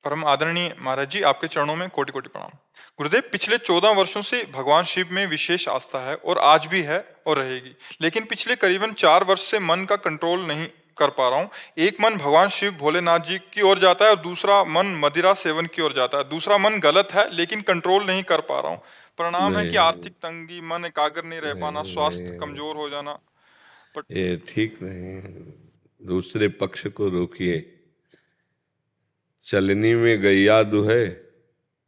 परम आदरणीय महाराज जी, आपके चरणों में कोटि कोटि प्रणाम। गुरुदेव, पिछले 14 वर्षों से भगवान शिव में विशेष आस्था है और आज भी है और रहेगी, लेकिन पिछले करीबन 4 वर्ष से मन का कंट्रोल नहीं कर पा रहा हूँ। एक मन भगवान शिव भोलेनाथ जी की ओर जाता है और दूसरा मन मदिरा सेवन की ओर जाता है। दूसरा मन गलत है, लेकिन कंट्रोल नहीं कर पा रहा हूँ। परिणाम है कि आर्थिक तंगी, मन एकाग्र नहीं रह पाना, स्वास्थ्य कमजोर हो जाना।
ये ठीक नहीं, दूसरे पक्ष को रोकिए। चलनी में गैया दुहे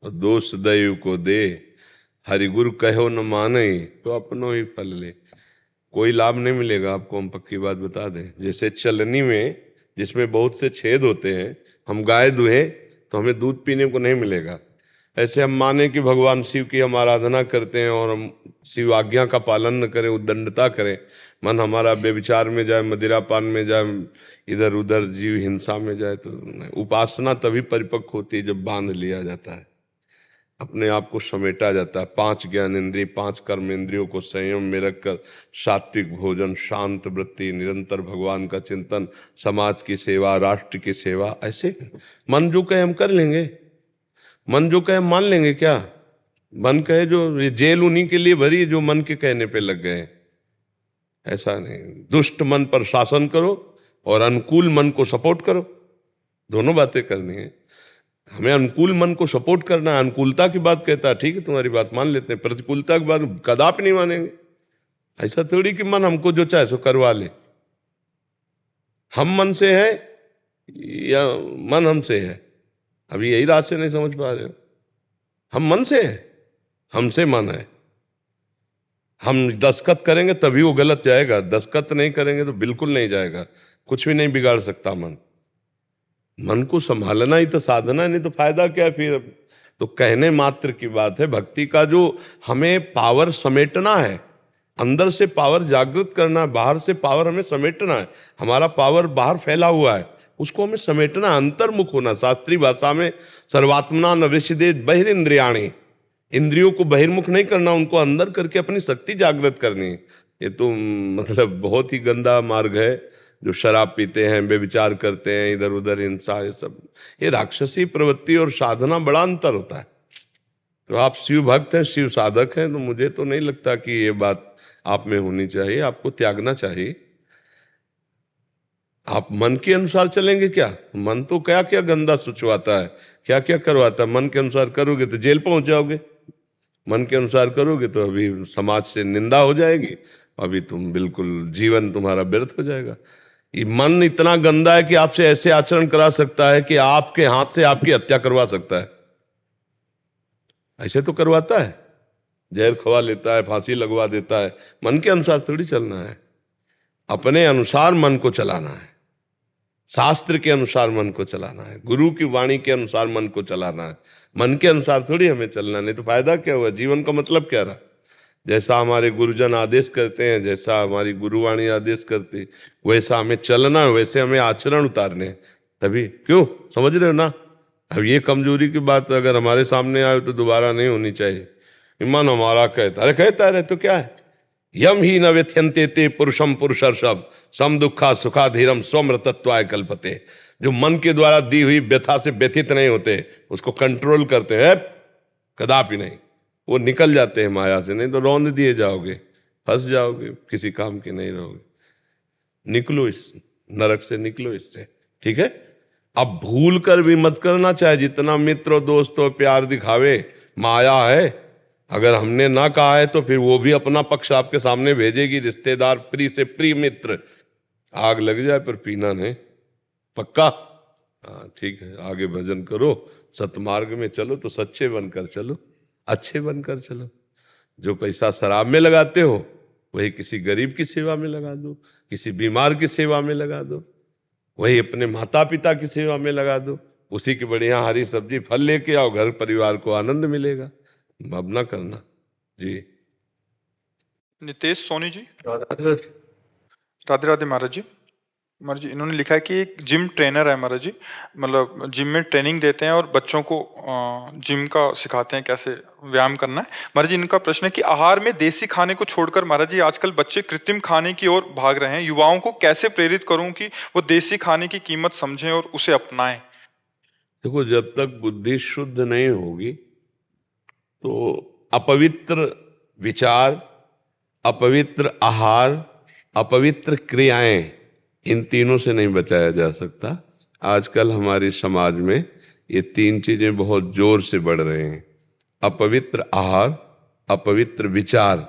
और दोष दैव को दे, हरिगुरु कहो न माने तो अपनो ही फल ले। कोई लाभ नहीं मिलेगा आपको, हम पक्की बात बता दें। जैसे चलनी में, जिसमें बहुत से छेद होते हैं, हम गाय दुहे तो हमें दूध पीने को नहीं मिलेगा। ऐसे हम माने कि भगवान शिव की हम आराधना करते हैं और हम शिव आज्ञा का पालन न करें, उद्दंडता करें, मन हमारा व्यभिचार में जाए, मदिरापान में जाए, इधर उधर जीव हिंसा में जाए, तो उपासना तभी परिपक्व होती है जब बांध लिया जाता है, अपने आप को समेटा जाता है। 5 ज्ञान इंद्रिय, 5 कर्म इंद्रियों को संयम में रखकर सात्विक भोजन, शांत वृत्ति, निरंतर भगवान का चिंतन, समाज की सेवा, राष्ट्र की सेवा, ऐसे मन जो कहे हम कर लेंगे, मन जो कहे हम मान लेंगे क्या? मन कहे जो, ये जेल उन्हीं के लिए भरी जो मन के कहने पे लग गए। ऐसा नहीं, दुष्ट मन पर शासन करो और अनुकूल मन को सपोर्ट करो, दोनों बातें करनी है। हमें अनुकूल मन को सपोर्ट करना है। अनुकूलता की बात कहता है, ठीक है तुम्हारी बात मान लेते हैं, प्रतिकूलता की बात कदापि नहीं मानेंगे। ऐसा थोड़ी कि मन हमको जो चाहे सो करवा ले। हम मन से है या मन हमसे है? अभी यही रात से नहीं समझ पा रहे हो। हम मन से है, हमसे मन है। हम दस्तखत करेंगे तभी वो गलत जाएगा, दस्तखत नहीं करेंगे तो बिल्कुल नहीं जाएगा। कुछ भी नहीं बिगाड़ सकता मन। मन को संभालना ही तो साधना है, नहीं तो फायदा क्या है फिर? तो कहने मात्र की बात है। भक्ति का जो हमें पावर समेटना है, अंदर से पावर जागृत करना है, बाहर से पावर हमें समेटना है। हमारा पावर बाहर फैला हुआ है, उसको हमें समेटना, अंतर्मुख होना। शास्त्रीय भाषा में सर्वात्मना न विषदेत बहिरिंद्रियाणि, इंद्रियों को बहिर्मुख नहीं करना, उनको अंदर करके अपनी शक्ति जागृत करनी। ये तो मतलब बहुत ही गंदा मार्ग है। जो शराब पीते हैं, बेविचार करते हैं, इधर उधर हिंसा, ये सब, ये राक्षसी प्रवृत्ति और साधना बड़ा अंतर होता है। तो आप शिव भक्त हैं, शिव साधक हैं, तो मुझे तो नहीं लगता कि ये बात आप में होनी चाहिए। आपको त्यागना चाहिए। आप मन के अनुसार चलेंगे क्या? मन तो क्या क्या गंदा सोचवाता है, क्या क्या करवाता है। मन के अनुसार करोगे तो जेल पहुंच जाओगे, मन के अनुसार करोगे तो अभी समाज से निंदा हो जाएगी, अभी तुम बिल्कुल जीवन तुम्हारा व्यर्थ हो जाएगा। ये मन इतना गंदा है कि आपसे ऐसे आचरण करा सकता है कि आपके हाथ से आपकी हत्या करवा सकता है। ऐसे तो करवाता है, जहर खवा लेता है, फांसी लगवा देता है। मन के अनुसार थोड़ी चलना है, अपने अनुसार मन को चलाना है, शास्त्र के अनुसार मन को चलाना है, गुरु की वाणी के अनुसार मन को चलाना है। मन के अनुसार थोड़ी हमें चलना, नहीं तो फायदा क्या हुआ? जीवन का मतलब क्या रहा? जैसा हमारे गुरुजन आदेश करते हैं, जैसा हमारी गुरुवाणी आदेश करती, वैसा हमें चलना है, वैसे हमें आचरण उतारने हैं। तभी क्यों, समझ रहे हो ना? अब ये कमजोरी की बात अगर हमारे सामने आए तो दोबारा नहीं होनी चाहिए। मन हमारा कहता, अरे कहता रहे तो क्या है? यम ही न व्यथ्यन्ते ते पुरुषम पुरुषर्षभ सम दुखा सुखा धीरम स्वमृतत्वाय कल्पते। जो मन के द्वारा दी हुई व्यथा से व्यथित नहीं होते, उसको कंट्रोल करते हैं, कदापि नहीं, वो निकल जाते हैं माया से, नहीं तो रौंद दिए जाओगे, फंस जाओगे, किसी काम के नहीं रहोगे। निकलो इस नरक से, निकलो इससे, ठीक है। अब भूल कर भी मत करना, चाहे जितना मित्र और दोस्त और प्यार दिखावे, माया है। अगर हमने ना कहा है तो फिर वो भी अपना पक्ष आपके सामने भेजेगी। रिश्तेदार, प्रिय से प्रिय मित्र, आग लग जाए पर पीना नहीं, पक्का। हाँ ठीक है, आगे भजन करो, सतमार्ग में चलो तो सच्चे बनकर चलो, अच्छे बनकर चलो। जो पैसा शराब में लगाते हो वही किसी गरीब की सेवा में लगा दो, किसी बीमार की सेवा में लगा दो, वही अपने माता पिता की सेवा में लगा दो, उसी की बढ़िया हरी सब्जी फल लेके आओ, घर परिवार को आनंद मिलेगा। अब ना करना जी।
नितेश सोनी जी,
राधे
राधे राधे महाराज जी। महाराज जी, इन्होंने लिखा है कि एक जिम ट्रेनर है महाराज जी, मतलब जिम में ट्रेनिंग देते हैं और बच्चों को जिम का सिखाते हैं कैसे व्यायाम करना है। महाराज जी, इनका प्रश्न है कि आहार में देसी खाने को छोड़कर महाराज जी आजकल बच्चे कृत्रिम खाने की ओर भाग रहे हैं। युवाओं को कैसे प्रेरित करूं कि वो देसी खाने की कीमत समझें और उसे अपनाएं?
देखो, जब तक बुद्धि शुद्ध नहीं होगी तो अपवित्र विचार, अपवित्र आहार, अपवित्र क्रियाएं, इन तीनों से नहीं बचाया जा सकता। आजकल हमारे समाज में ये तीन चीजें बहुत जोर से बढ़ रहे हैं। अपवित्र आहार, अपवित्र विचार।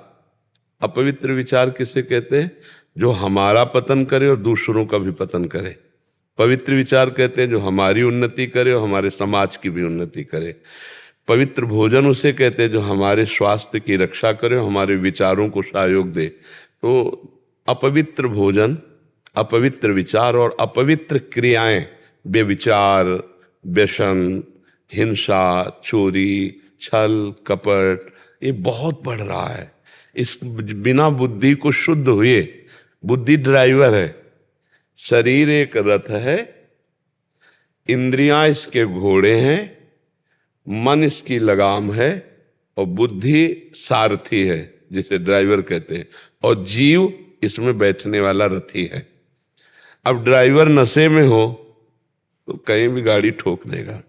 अपवित्र विचार किसे कहते हैं? जो हमारा पतन करे और दूसरों का भी पतन करे। पवित्र विचार कहते हैं जो हमारी उन्नति करे और हमारे समाज की भी उन्नति करे। पवित्र भोजन उसे कहते हैं जो हमारे स्वास्थ्य की रक्षा करे और हमारे विचारों को सहयोग दे। तो अपवित्र भोजन, अपवित्र विचार और अपवित्र क्रियाएं, व्यभिचार, व्यसन, हिंसा, चोरी, छल, कपट, ये बहुत बढ़ रहा है। इस बिना बुद्धि को शुद्ध हुए, बुद्धि ड्राइवर है, शरीर एक रथ है, इंद्रियां इसके घोड़े हैं, मन इसकी लगाम है और बुद्धि सारथी है जिसे ड्राइवर कहते हैं, और जीव इसमें बैठने वाला रथी है। अब ड्राइवर नशे में हो तो कहीं भी गाड़ी ठोक देगा।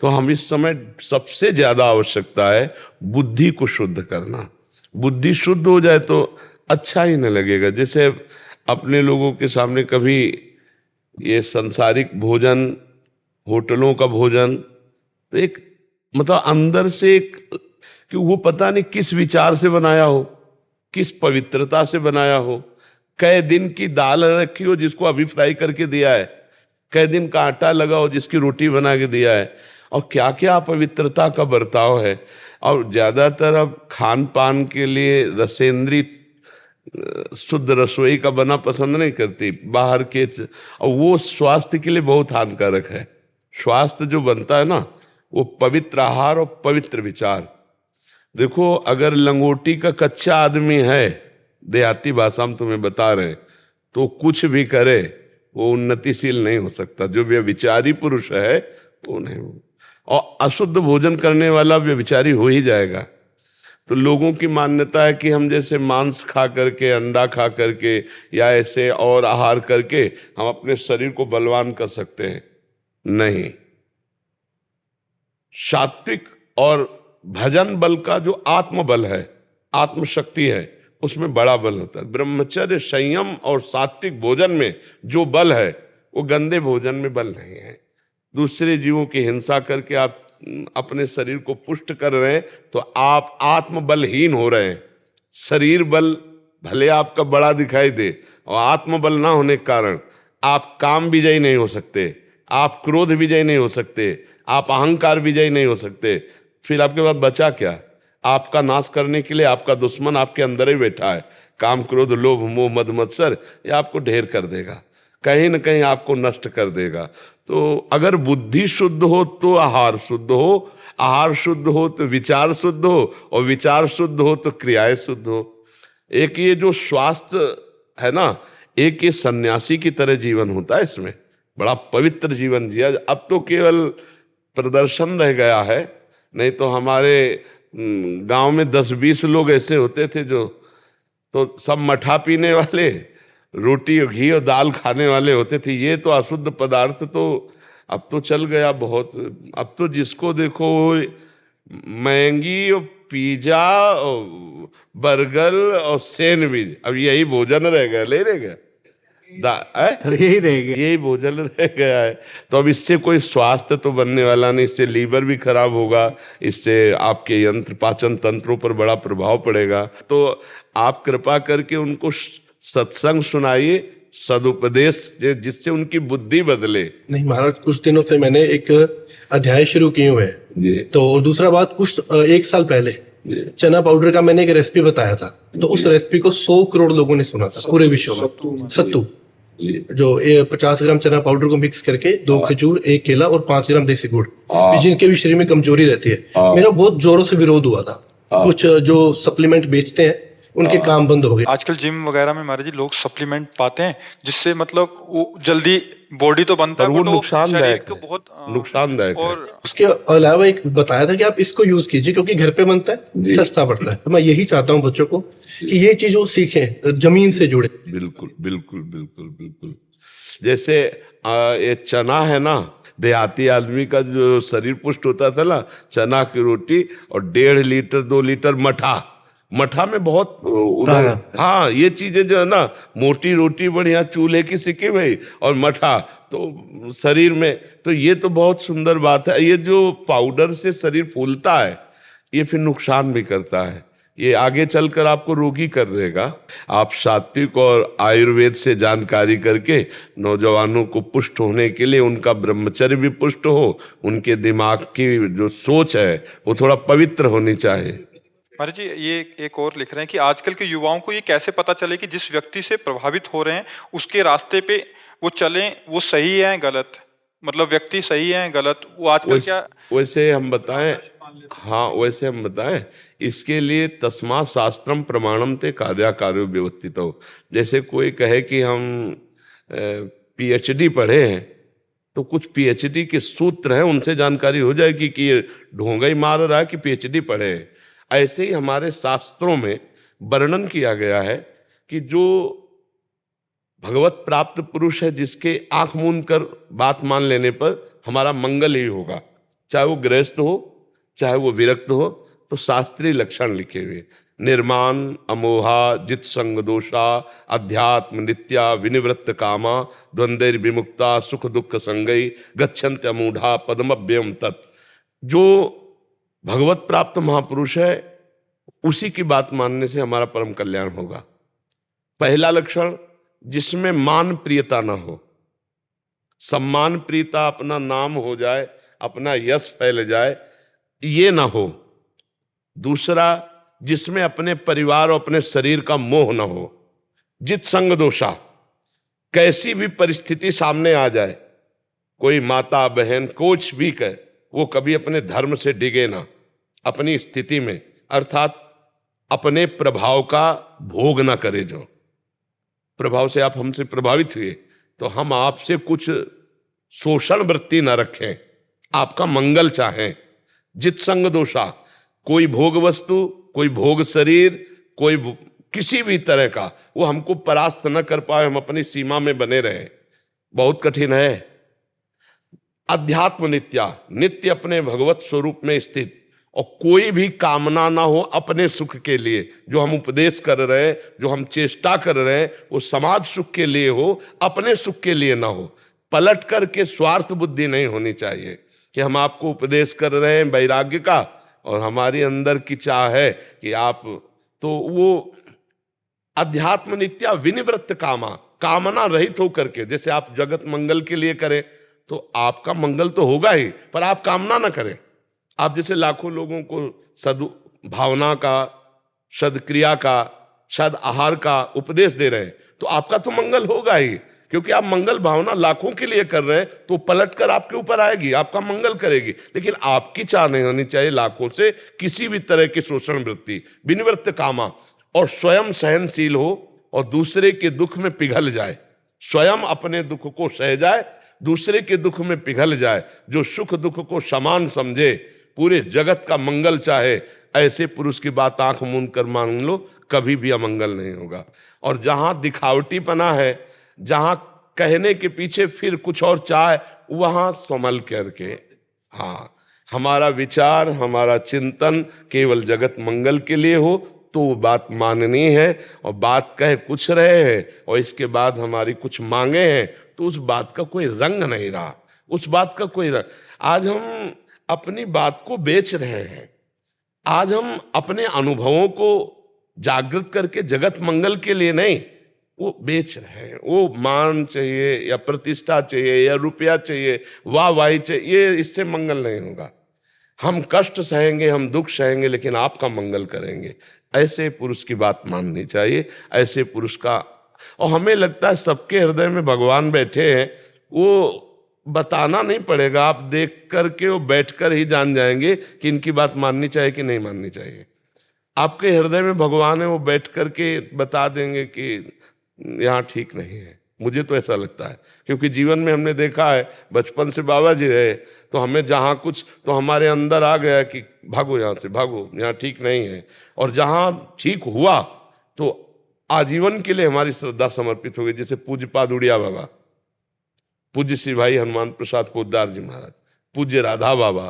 तो हम इस समय सबसे ज्यादा आवश्यकता है बुद्धि को शुद्ध करना। बुद्धि शुद्ध हो जाए तो अच्छा ही न लगेगा। जैसे अपने लोगों के सामने कभी ये संसारिक भोजन, होटलों का भोजन, तो एक मतलब अंदर से एक, कि वो पता नहीं किस विचार से बनाया हो, किस पवित्रता से बनाया हो। कई दिन की दाल रखी हो जिसको अभी फ्राई करके दिया है, कई दिन का आटा लगा हो जिसकी रोटी बना के दिया है, और क्या क्या पवित्रता का बर्ताव है। और ज्यादातर अब खान पान के लिए रसेंद्री शुद्ध रसोई का बना पसंद नहीं करती, बाहर के, और वो स्वास्थ्य के लिए बहुत हानिकारक है। स्वास्थ्य जो बनता है ना, वो पवित्र आहार और पवित्र विचार। देखो, अगर लंगोटी का कच्चा आदमी है, देहाती भाषा में तुम्हें बता रहे हैं, तो कुछ भी करे वो उन्नतिशील नहीं हो सकता। जो व्यभिचारी पुरुष है वो नहीं हो, और अशुद्ध भोजन करने वाला व्यभिचारी हो ही जाएगा। तो लोगों की मान्यता है कि हम जैसे मांस खा करके, अंडा खा करके या ऐसे और आहार करके हम अपने शरीर को बलवान कर सकते हैं। नहीं, सात्विक और भजन बल का जो आत्मबल है, आत्मशक्ति है, उसमें बड़ा बल होता है। ब्रह्मचर्य, संयम और सात्विक भोजन में जो बल है वो गंदे भोजन में बल नहीं है। दूसरे जीवों की हिंसा करके आप अपने शरीर को पुष्ट कर रहे हैं तो आप आत्मबलहीन हो रहे हैं। शरीर बल भले आपका बड़ा दिखाई दे, और आत्मबल ना होने के कारण आप काम विजयी नहीं हो सकते, आप क्रोध विजयी नहीं हो सकते, आप अहंकार विजयी नहीं हो सकते। फिर आपके पास बचा क्या? आपका नाश करने के लिए आपका दुश्मन आपके अंदर ही बैठा है। काम, क्रोध, लोभ, मोह, मद, मत्सर, ये आपको ढेर कर देगा, कहीं न कहीं आपको नष्ट कर देगा। तो अगर बुद्धि शुद्ध हो तो आहार शुद्ध हो, आहार शुद्ध हो तो विचार शुद्ध हो, और विचार शुद्ध हो तो क्रियाएं शुद्ध हो। एक ये जो स्वास्थ्य है ना, एक ये सन्यासी की तरह जीवन होता है, इसमें बड़ा पवित्र जीवन जिया। अब तो केवल प्रदर्शन रह गया है, नहीं तो हमारे गांव में 10-20 लोग ऐसे होते थे जो, तो सब मठा पीने वाले, रोटी और घी और दाल खाने वाले होते थे। ये तो अशुद्ध पदार्थ तो अब तो चल गया बहुत। अब तो जिसको देखो मैगी और पिज्जा और बर्गर और सैंडविच, अब यही भोजन रह गया, ले रह गया
तो यही रह गया।
यही भोजन रह गया है। तो अब इससे कोई स्वास्थ्य तो बनने वाला नहीं, इससे लीवर भी खराब होगा, इससे आपके यंत्र पाचन तंत्रों पर बड़ा प्रभाव पड़ेगा। तो आप कृपा करके उनको सत्संग सुनाइए, सदुपदेश जिससे उनकी बुद्धि बदले।
नहीं महाराज, कुछ दिनों से मैंने एक अध्याय शुरू किए हुए हैं
जी।
तो दूसरा बात, कुछ 1 साल पहले चना पाउडर का मैंने एक रेसिपी बताया था, तो उस रेसिपी को 100 करोड़ लोगों ने सुना था पूरे विश्व में। सत्तू जो 50 ग्राम चना पाउडर को मिक्स करके 2 खजूर, 1 केला और 5 ग्राम देसी गुड़, जिनके भी शरीर में कमजोरी रहती है, मेरा बहुत जोरों से विरोध हुआ था। कुछ जो सप्लीमेंट बेचते हैं उनके काम बंद हो गए।
आजकल जिम वगैरह में महाराज जी लोग सप्लीमेंट पाते हैं जिससे मतलब वो जल्दी बॉडी तो बनता है,
वो
but
नुकसानदायक
शरीर को बहुत
नुकसानदायक है।
और
उसके अलावा एक बताया था कि आप इसको यूज कीजिए क्योंकि घर पे बनता है, सस्ता पड़ता है। तो मैं यही चाहता हूँ बच्चों को कि ये चीज वो सीखें, जमीन से जुड़े।
बिल्कुल बिल्कुल बिल्कुल बिल्कुल। जैसे ये चना है ना, देहाती आदमी का जो शरीर पुष्ट होता था ना, चना की रोटी और 1.5 लीटर 2 लीटर मठा में बहुत हाँ, ये चीजें जो है ना, मोटी रोटी बढ़िया चूल्हे की सिकी हुई और मठा तो शरीर में, तो ये तो बहुत सुंदर बात है। ये जो पाउडर से शरीर फूलता है, ये फिर नुकसान भी करता है, ये आगे चलकर आपको रोगी कर देगा। आप सात्विक और आयुर्वेद से जानकारी करके नौजवानों को पुष्ट होने के लिए, उनका ब्रह्मचर्य भी पुष्ट हो, उनके दिमाग की जो सोच है वो थोड़ा पवित्र होनी चाहिए।
महाराज जी ये एक और लिख रहे हैं कि आजकल के युवाओं को ये कैसे पता चले कि जिस व्यक्ति से प्रभावित हो रहे हैं उसके रास्ते पे वो चलें, वो सही है गलत, मतलब व्यक्ति सही है गलत, वो आजकल क्या
वैसे हम बताएं, हाँ वैसे हम बताएं, इसके लिए तस्मा शास्त्रम प्रमाणम ते कार्याकार्यो व्यवस्थित हो। जैसे कोई कहे कि हम PhD पढ़े हैं, तो कुछ PhD के सूत्र हैं, उनसे जानकारी हो जाएगी कि ये ढोंगा ही मार रहा है कि PhD पढ़े हैं। ऐसे ही हमारे शास्त्रों में वर्णन किया गया है कि जो भगवत प्राप्त पुरुष है, जिसके आंख मूंद कर बात मान लेने पर हमारा मंगल ही होगा, चाहे वो गृहस्थ हो चाहे वो विरक्त हो। तो शास्त्रीय लक्षण लिखे हुए, निर्माण अमोहा जित संग दोषा अध्यात्म नित्या विनिवृत्त कामा द्वंद्वैर विमुक्ता सुख दुख संगई गच्छन्त्य मूढ़ा पद्मभ्यम तत्। जो भगवत प्राप्त महापुरुष है, उसी की बात मानने से हमारा परम कल्याण होगा। पहला लक्षण, जिसमें मान प्रियता ना हो, सम्मान प्रियता, अपना नाम हो जाए, अपना यश फैल जाए, ये ना हो। दूसरा, जिसमें अपने परिवार और अपने शरीर का मोह ना हो। जित संग दोषा, कैसी भी परिस्थिति सामने आ जाए, कोई माता बहन कुछ भी कहे, वो कभी अपने धर्म से डिगे ना, अपनी स्थिति में, अर्थात अपने प्रभाव का भोग ना करे। जो प्रभाव से आप हमसे प्रभावित हुए तो हम आपसे कुछ शोषण वृत्ति ना रखें, आपका मंगल चाहें। जित संग दोषा, कोई भोग वस्तु, कोई भोग शरीर, कोई किसी भी तरह का वो हमको परास्त न कर पाए, हम अपनी सीमा में बने रहे, बहुत कठिन है। अध्यात्म नित्या, नित्य अपने भगवत स्वरूप में स्थित, और कोई भी कामना ना हो अपने सुख के लिए। जो हम उपदेश कर रहे हैं, जो हम चेष्टा कर रहे हैं, वो समाज सुख के लिए हो, अपने सुख के लिए ना हो। पलट करके स्वार्थ बुद्धि नहीं होनी चाहिए कि हम आपको उपदेश कर रहे हैं वैराग्य का और हमारी अंदर की चाह है कि आप, तो वो अध्यात्म नित्या विनिवृत्त कामा, कामना रहित होकर के, जैसे आप जगत मंगल के लिए करें तो आपका मंगल तो होगा ही, पर आप कामना ना करें। आप जैसे लाखों लोगों को सद्भावना का, सदक्रिया का, सद आहार का उपदेश दे रहे हैं, तो आपका तो मंगल होगा ही, क्योंकि आप मंगल भावना लाखों के लिए कर रहे हैं, तो पलट कर आपके ऊपर आएगी, आपका मंगल करेगी। लेकिन आपकी चाह नहीं होनी चाहिए लाखों से किसी भी तरह की शोषण वृत्ति, विनिवृत्त कामा, और स्वयं सहनशील हो और दूसरे के दुख में पिघल जाए, स्वयं अपने दुख को सह जाए, दूसरे के दुख में पिघल जाए। जो सुख दुख को समान समझे पूरे जगत का मंगल चाहे, ऐसे पुरुष की बात आंख मूंद कर मान लो, कभी भी अमंगल नहीं होगा। और जहां दिखावटीपना है, जहां कहने के पीछे फिर कुछ और चाहे, वहां संभल करके, हाँ, हमारा विचार, हमारा चिंतन केवल जगत मंगल के लिए हो तो वो बात माननी है। और बात कह कुछ रहे हैं और इसके बाद हमारी कुछ मांगे हैं तो उस बात का कोई रंग नहीं रहा, उस बात का कोई रंग। आज हम अपनी बात को बेच रहे हैं, आज हम अपने अनुभवों को जागृत करके जगत मंगल के लिए नहीं, वो बेच रहे हैं। वो मान चाहिए या प्रतिष्ठा चाहिए या रुपया चाहिए, वाहवाही चाहिए, ये इससे मंगल नहीं होगा। हम कष्ट सहेंगे, हम दुख सहेंगे, लेकिन आपका मंगल करेंगे। ऐसे पुरुष की बात माननी चाहिए, ऐसे पुरुष का। और हमें लगता है सबके हृदय में भगवान बैठे हैं, वो बताना नहीं पड़ेगा, आप देख करके वो बैठ कर ही जान जाएंगे कि इनकी बात माननी चाहिए कि नहीं माननी चाहिए। आपके हृदय में भगवान है, वो बैठ करके बता देंगे कि यहाँ ठीक नहीं है। मुझे तो ऐसा लगता है, क्योंकि जीवन में हमने देखा है, बचपन से बाबा जी रहे तो हमें जहाँ कुछ तो हमारे अंदर आ गया कि भागो यहाँ से, भागो, यहाँ ठीक नहीं है। और जहाँ ठीक हुआ तो आजीवन के लिए हमारी श्रद्धा समर्पित हो गई। जैसे पूज्य पादुड़िया बाबा, पूज्य श्री भाई हनुमान प्रसाद पोद्दार जी महाराज, पूज्य राधा बाबा,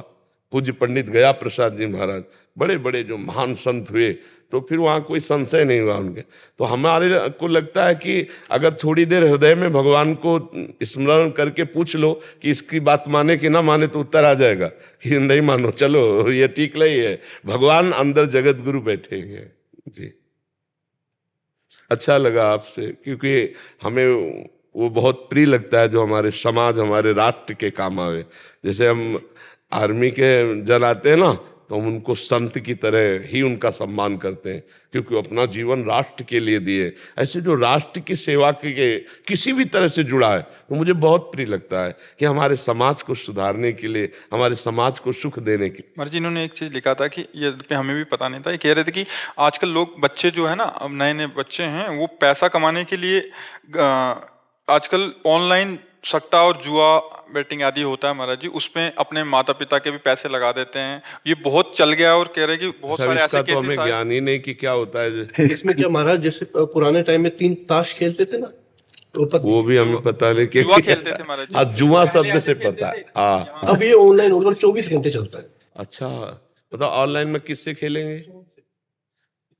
पूज्य पंडित गया प्रसाद जी महाराज, बड़े बड़े जो महान संत हुए, तो फिर वहाँ कोई संशय नहीं हुआ उनके। तो हमारे को लगता है कि अगर थोड़ी देर हृदय में भगवान को स्मरण करके पूछ लो कि इसकी बात माने कि ना माने, तो उत्तर आ जाएगा कि नहीं मानो, चलो ये ठीक नहीं है। भगवान अंदर जगत गुरु बैठे हैं जी। अच्छा लगा आपसे, क्योंकि हमें वो बहुत प्रिय लगता है जो हमारे समाज, हमारे राष्ट्र के काम आवे। जैसे हम आर्मी के जन आते हैं ना, तो हम उनको संत की तरह ही उनका सम्मान करते हैं, क्योंकि वो अपना जीवन राष्ट्र के लिए दिए। ऐसे जो राष्ट्र की सेवा के किसी भी तरह से जुड़ा है, तो मुझे बहुत प्रिय लगता है कि हमारे समाज को सुधारने के लिए, हमारे समाज को सुख देने के लिए।
महाराज जी, इन्होंने एक चीज़ लिखा था कि ये पे हमें भी पता नहीं था, ये कह रहे थे कि आजकल लोग, बच्चे जो है ना, अब नए नए बच्चे हैं, वो पैसा कमाने के लिए आजकल ऑनलाइन सट्टा और जुआ बेटिंग आदि होता है महाराज जी, उसमें अपने माता पिता के भी पैसे लगा देते हैं। ये बहुत चल गया और कह रहे हैं कि बहुत सारे ऐसे केसेस
हमें ज्ञान ही नहीं कि क्या होता है
इसमें। क्या महाराज, जैसे पुराने टाइम में 3 ताश खेलते थे ना, तो
वो भी हमें पता नहीं कि
जुआ खेलते थे महाराज जी।
जुआ शब्द से पता है। हाँ,
अब ये ऑनलाइन होगा, 24 घंटे चलता है।
अच्छा, बताओ ऑनलाइन में किससे खेलेंगे?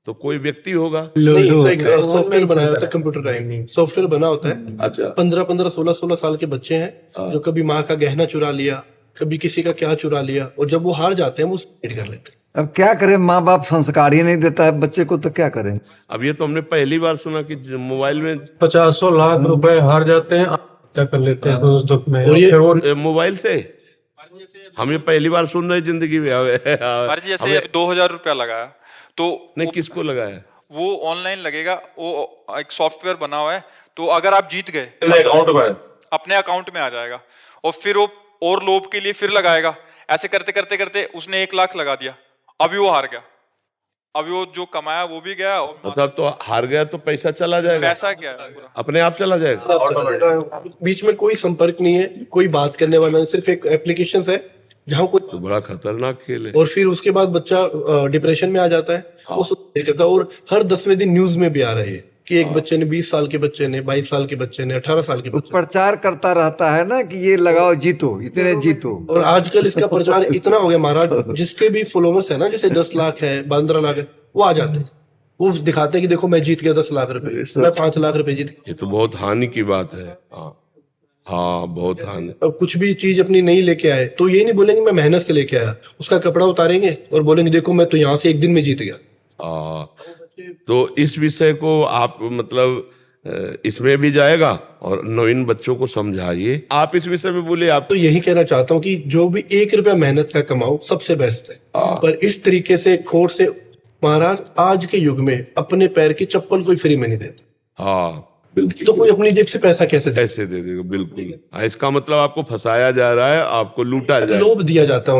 तो कोई व्यक्ति होगा,
नहीं, सॉफ्टवेयर बनाया होता है, कंप्यूटर टाइम सॉफ्टवेयर बना होता है।
अच्छा,
15-15, 16-16 साल के बच्चे हैं जो कभी माँ का गहना चुरा लिया, कभी किसी का क्या चुरा लिया, और जब वो हार जाते हैं वो सुसाइड कर लेते हैं।
अब क्या करें, माँ बाप संस्कार ही नहीं देता है बच्चे को, तो क्या करें।
अब ये तो हमने पहली बार सुना कि मोबाइल में
50 लाख रुपए हार जाते हैं, आत्महत्या कर लेते हैं उस दुख में।
और ये
मोबाइल से हम ये पहली बार सुन रहे जिंदगी में।
महाराज जी, जैसे 2000 रुपया लगाया तो
नहीं, किसको लगाया?
वो ऑनलाइन लगेगा, वो एक सॉफ्टवेयर बना हुआ है, तो अगर आप जीत गए
अकाउंट में,
अपने अकाउंट में आ जाएगा, और फिर वो और लोभ के लिए फिर लगाएगा। ऐसे करते करते करते उसने 1 लाख लगा दिया, अभी वो हार गया, अभी वो जो कमाया वो भी गया, और
मतलब तो हार गया तो पैसा चला जाएगा,
पैसा गया पूरा,
अपने आप चला जाएगा।
बीच में कोई संपर्क नहीं है, कोई बात करने वाला नहीं, सिर्फ एक एप्लीकेशन है जहाँ कोई,
तो बड़ा खतरनाक खेल है।
और फिर उसके बाद बच्चा डिप्रेशन में आ जाता है, वो सुसाइड करता है। और हर 10वें दिन न्यूज में भी आ रही है कि एक बच्चे ने, 20 साल के बच्चे ने, 22 साल के बच्चे ने, 18 साल के बच्चे,
प्रचार करता रहता है ना कि ये लगाओ जीतो, इतने जीतो।
और आजकल इसका प्रचार इतना हो गया महाराज, जिसके भी फॉलोवर्स है ना, जैसे 10 लाख है, 15 लाख है, वो आ जाते हैं, वो दिखाते हैं कि देखो मैं जीत गया 10 लाख रुपए, मैं 5 लाख रुपए जीत गया।
ये तो बहुत हानि की बात है। हाँ हाँ, बहुत हानि।
अब कुछ भी चीज अपनी नहीं लेके आए तो ये नहीं बोलेंगे मैं मेहनत से लेके आया, उसका कपड़ा उतारेंगे और बोलेंगे देखो मैं तो यहाँ से 1 दिन में जीत गया।
तो इस विषय को आप मतलब इसमें भी जाएगा और नवीन बच्चों को समझाइए। आप इस विषय में बोले। आप
तो यही कहना चाहता हूँ कि जो भी 1 रुपया मेहनत का कमाओ सबसे बेस्ट है, पर इस तरीके से खोट से महाराज आज के युग में अपने पैर की चप्पल कोई फ्री में नहीं देता।
हाँ,
तो कोई अपनी जेब से पैसा कैसे
दे देगा? बिल्कुल। इसका मतलब आपको फंसाया जा रहा है, आपको लूटा जा रहा है,
लोभ दिया जाता है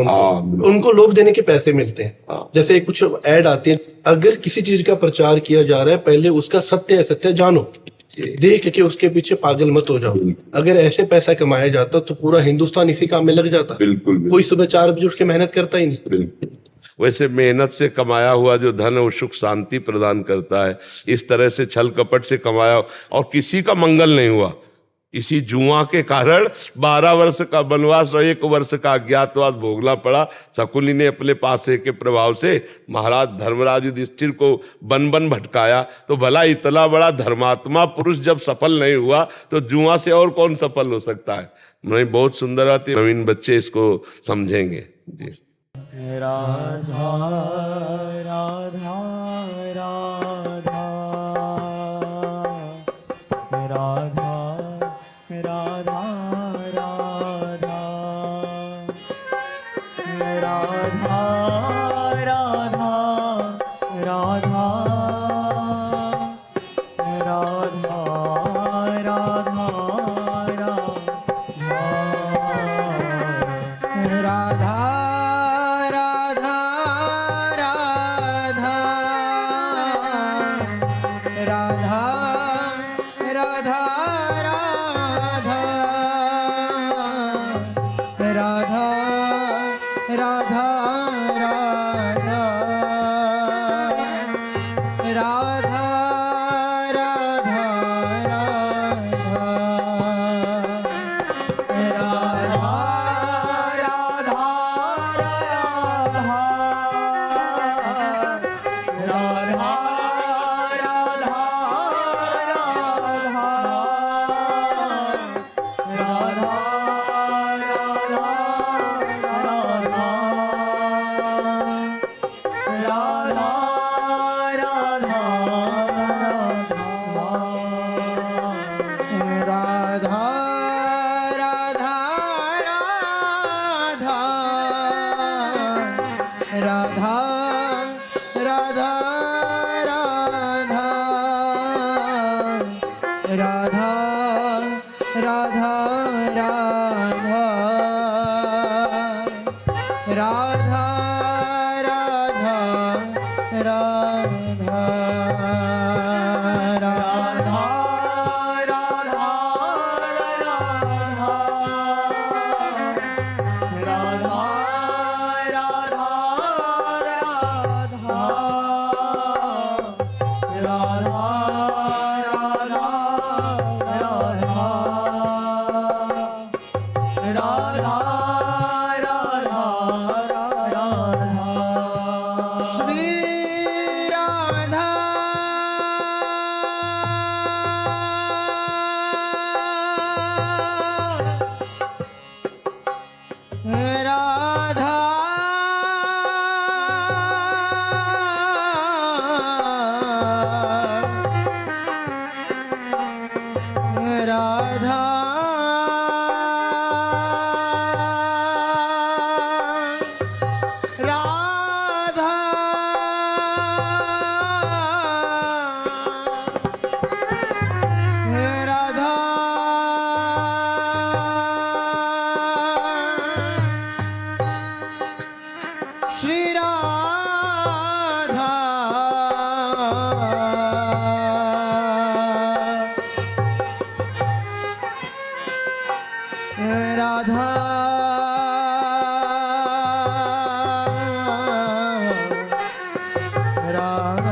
उनको लोभ देने के पैसे मिलते हैं। जैसे कुछ ऐड आती है, अगर किसी चीज का प्रचार किया जा रहा है, पहले उसका सत्य असत्य जानो, देख के उसके पीछे पागल मत हो जाओ। अगर ऐसे पैसा कमाया जाता तो पूरा हिंदुस्तान इसी काम में लग जाता।
बिल्कुल
कोई सुबह 4 बजे उठ के मेहनत करता ही नहीं।
बिल्कुल। वैसे मेहनत से कमाया हुआ जो धन है वो सुख शांति प्रदान करता है। इस तरह से छल कपट से कमाया और किसी का मंगल नहीं हुआ, इसी जुआ के कारण 12 वर्ष का वनवास और 1 वर्ष का अज्ञातवास भोगना पड़ा। शकुनी ने अपने पासे के प्रभाव से महाराज धर्मराज युधिष्ठिर को बन बन भटकाया। तो भला इतना बड़ा धर्मात्मा पुरुष जब सफल नहीं हुआ तो जुआ से और कौन सफल हो सकता है। नहीं, बहुत सुंदर आती, नवीन बच्चे इसको समझेंगे जी।
राधा राधा राधा राधा राधा राधा राधा राधा राधा
राधा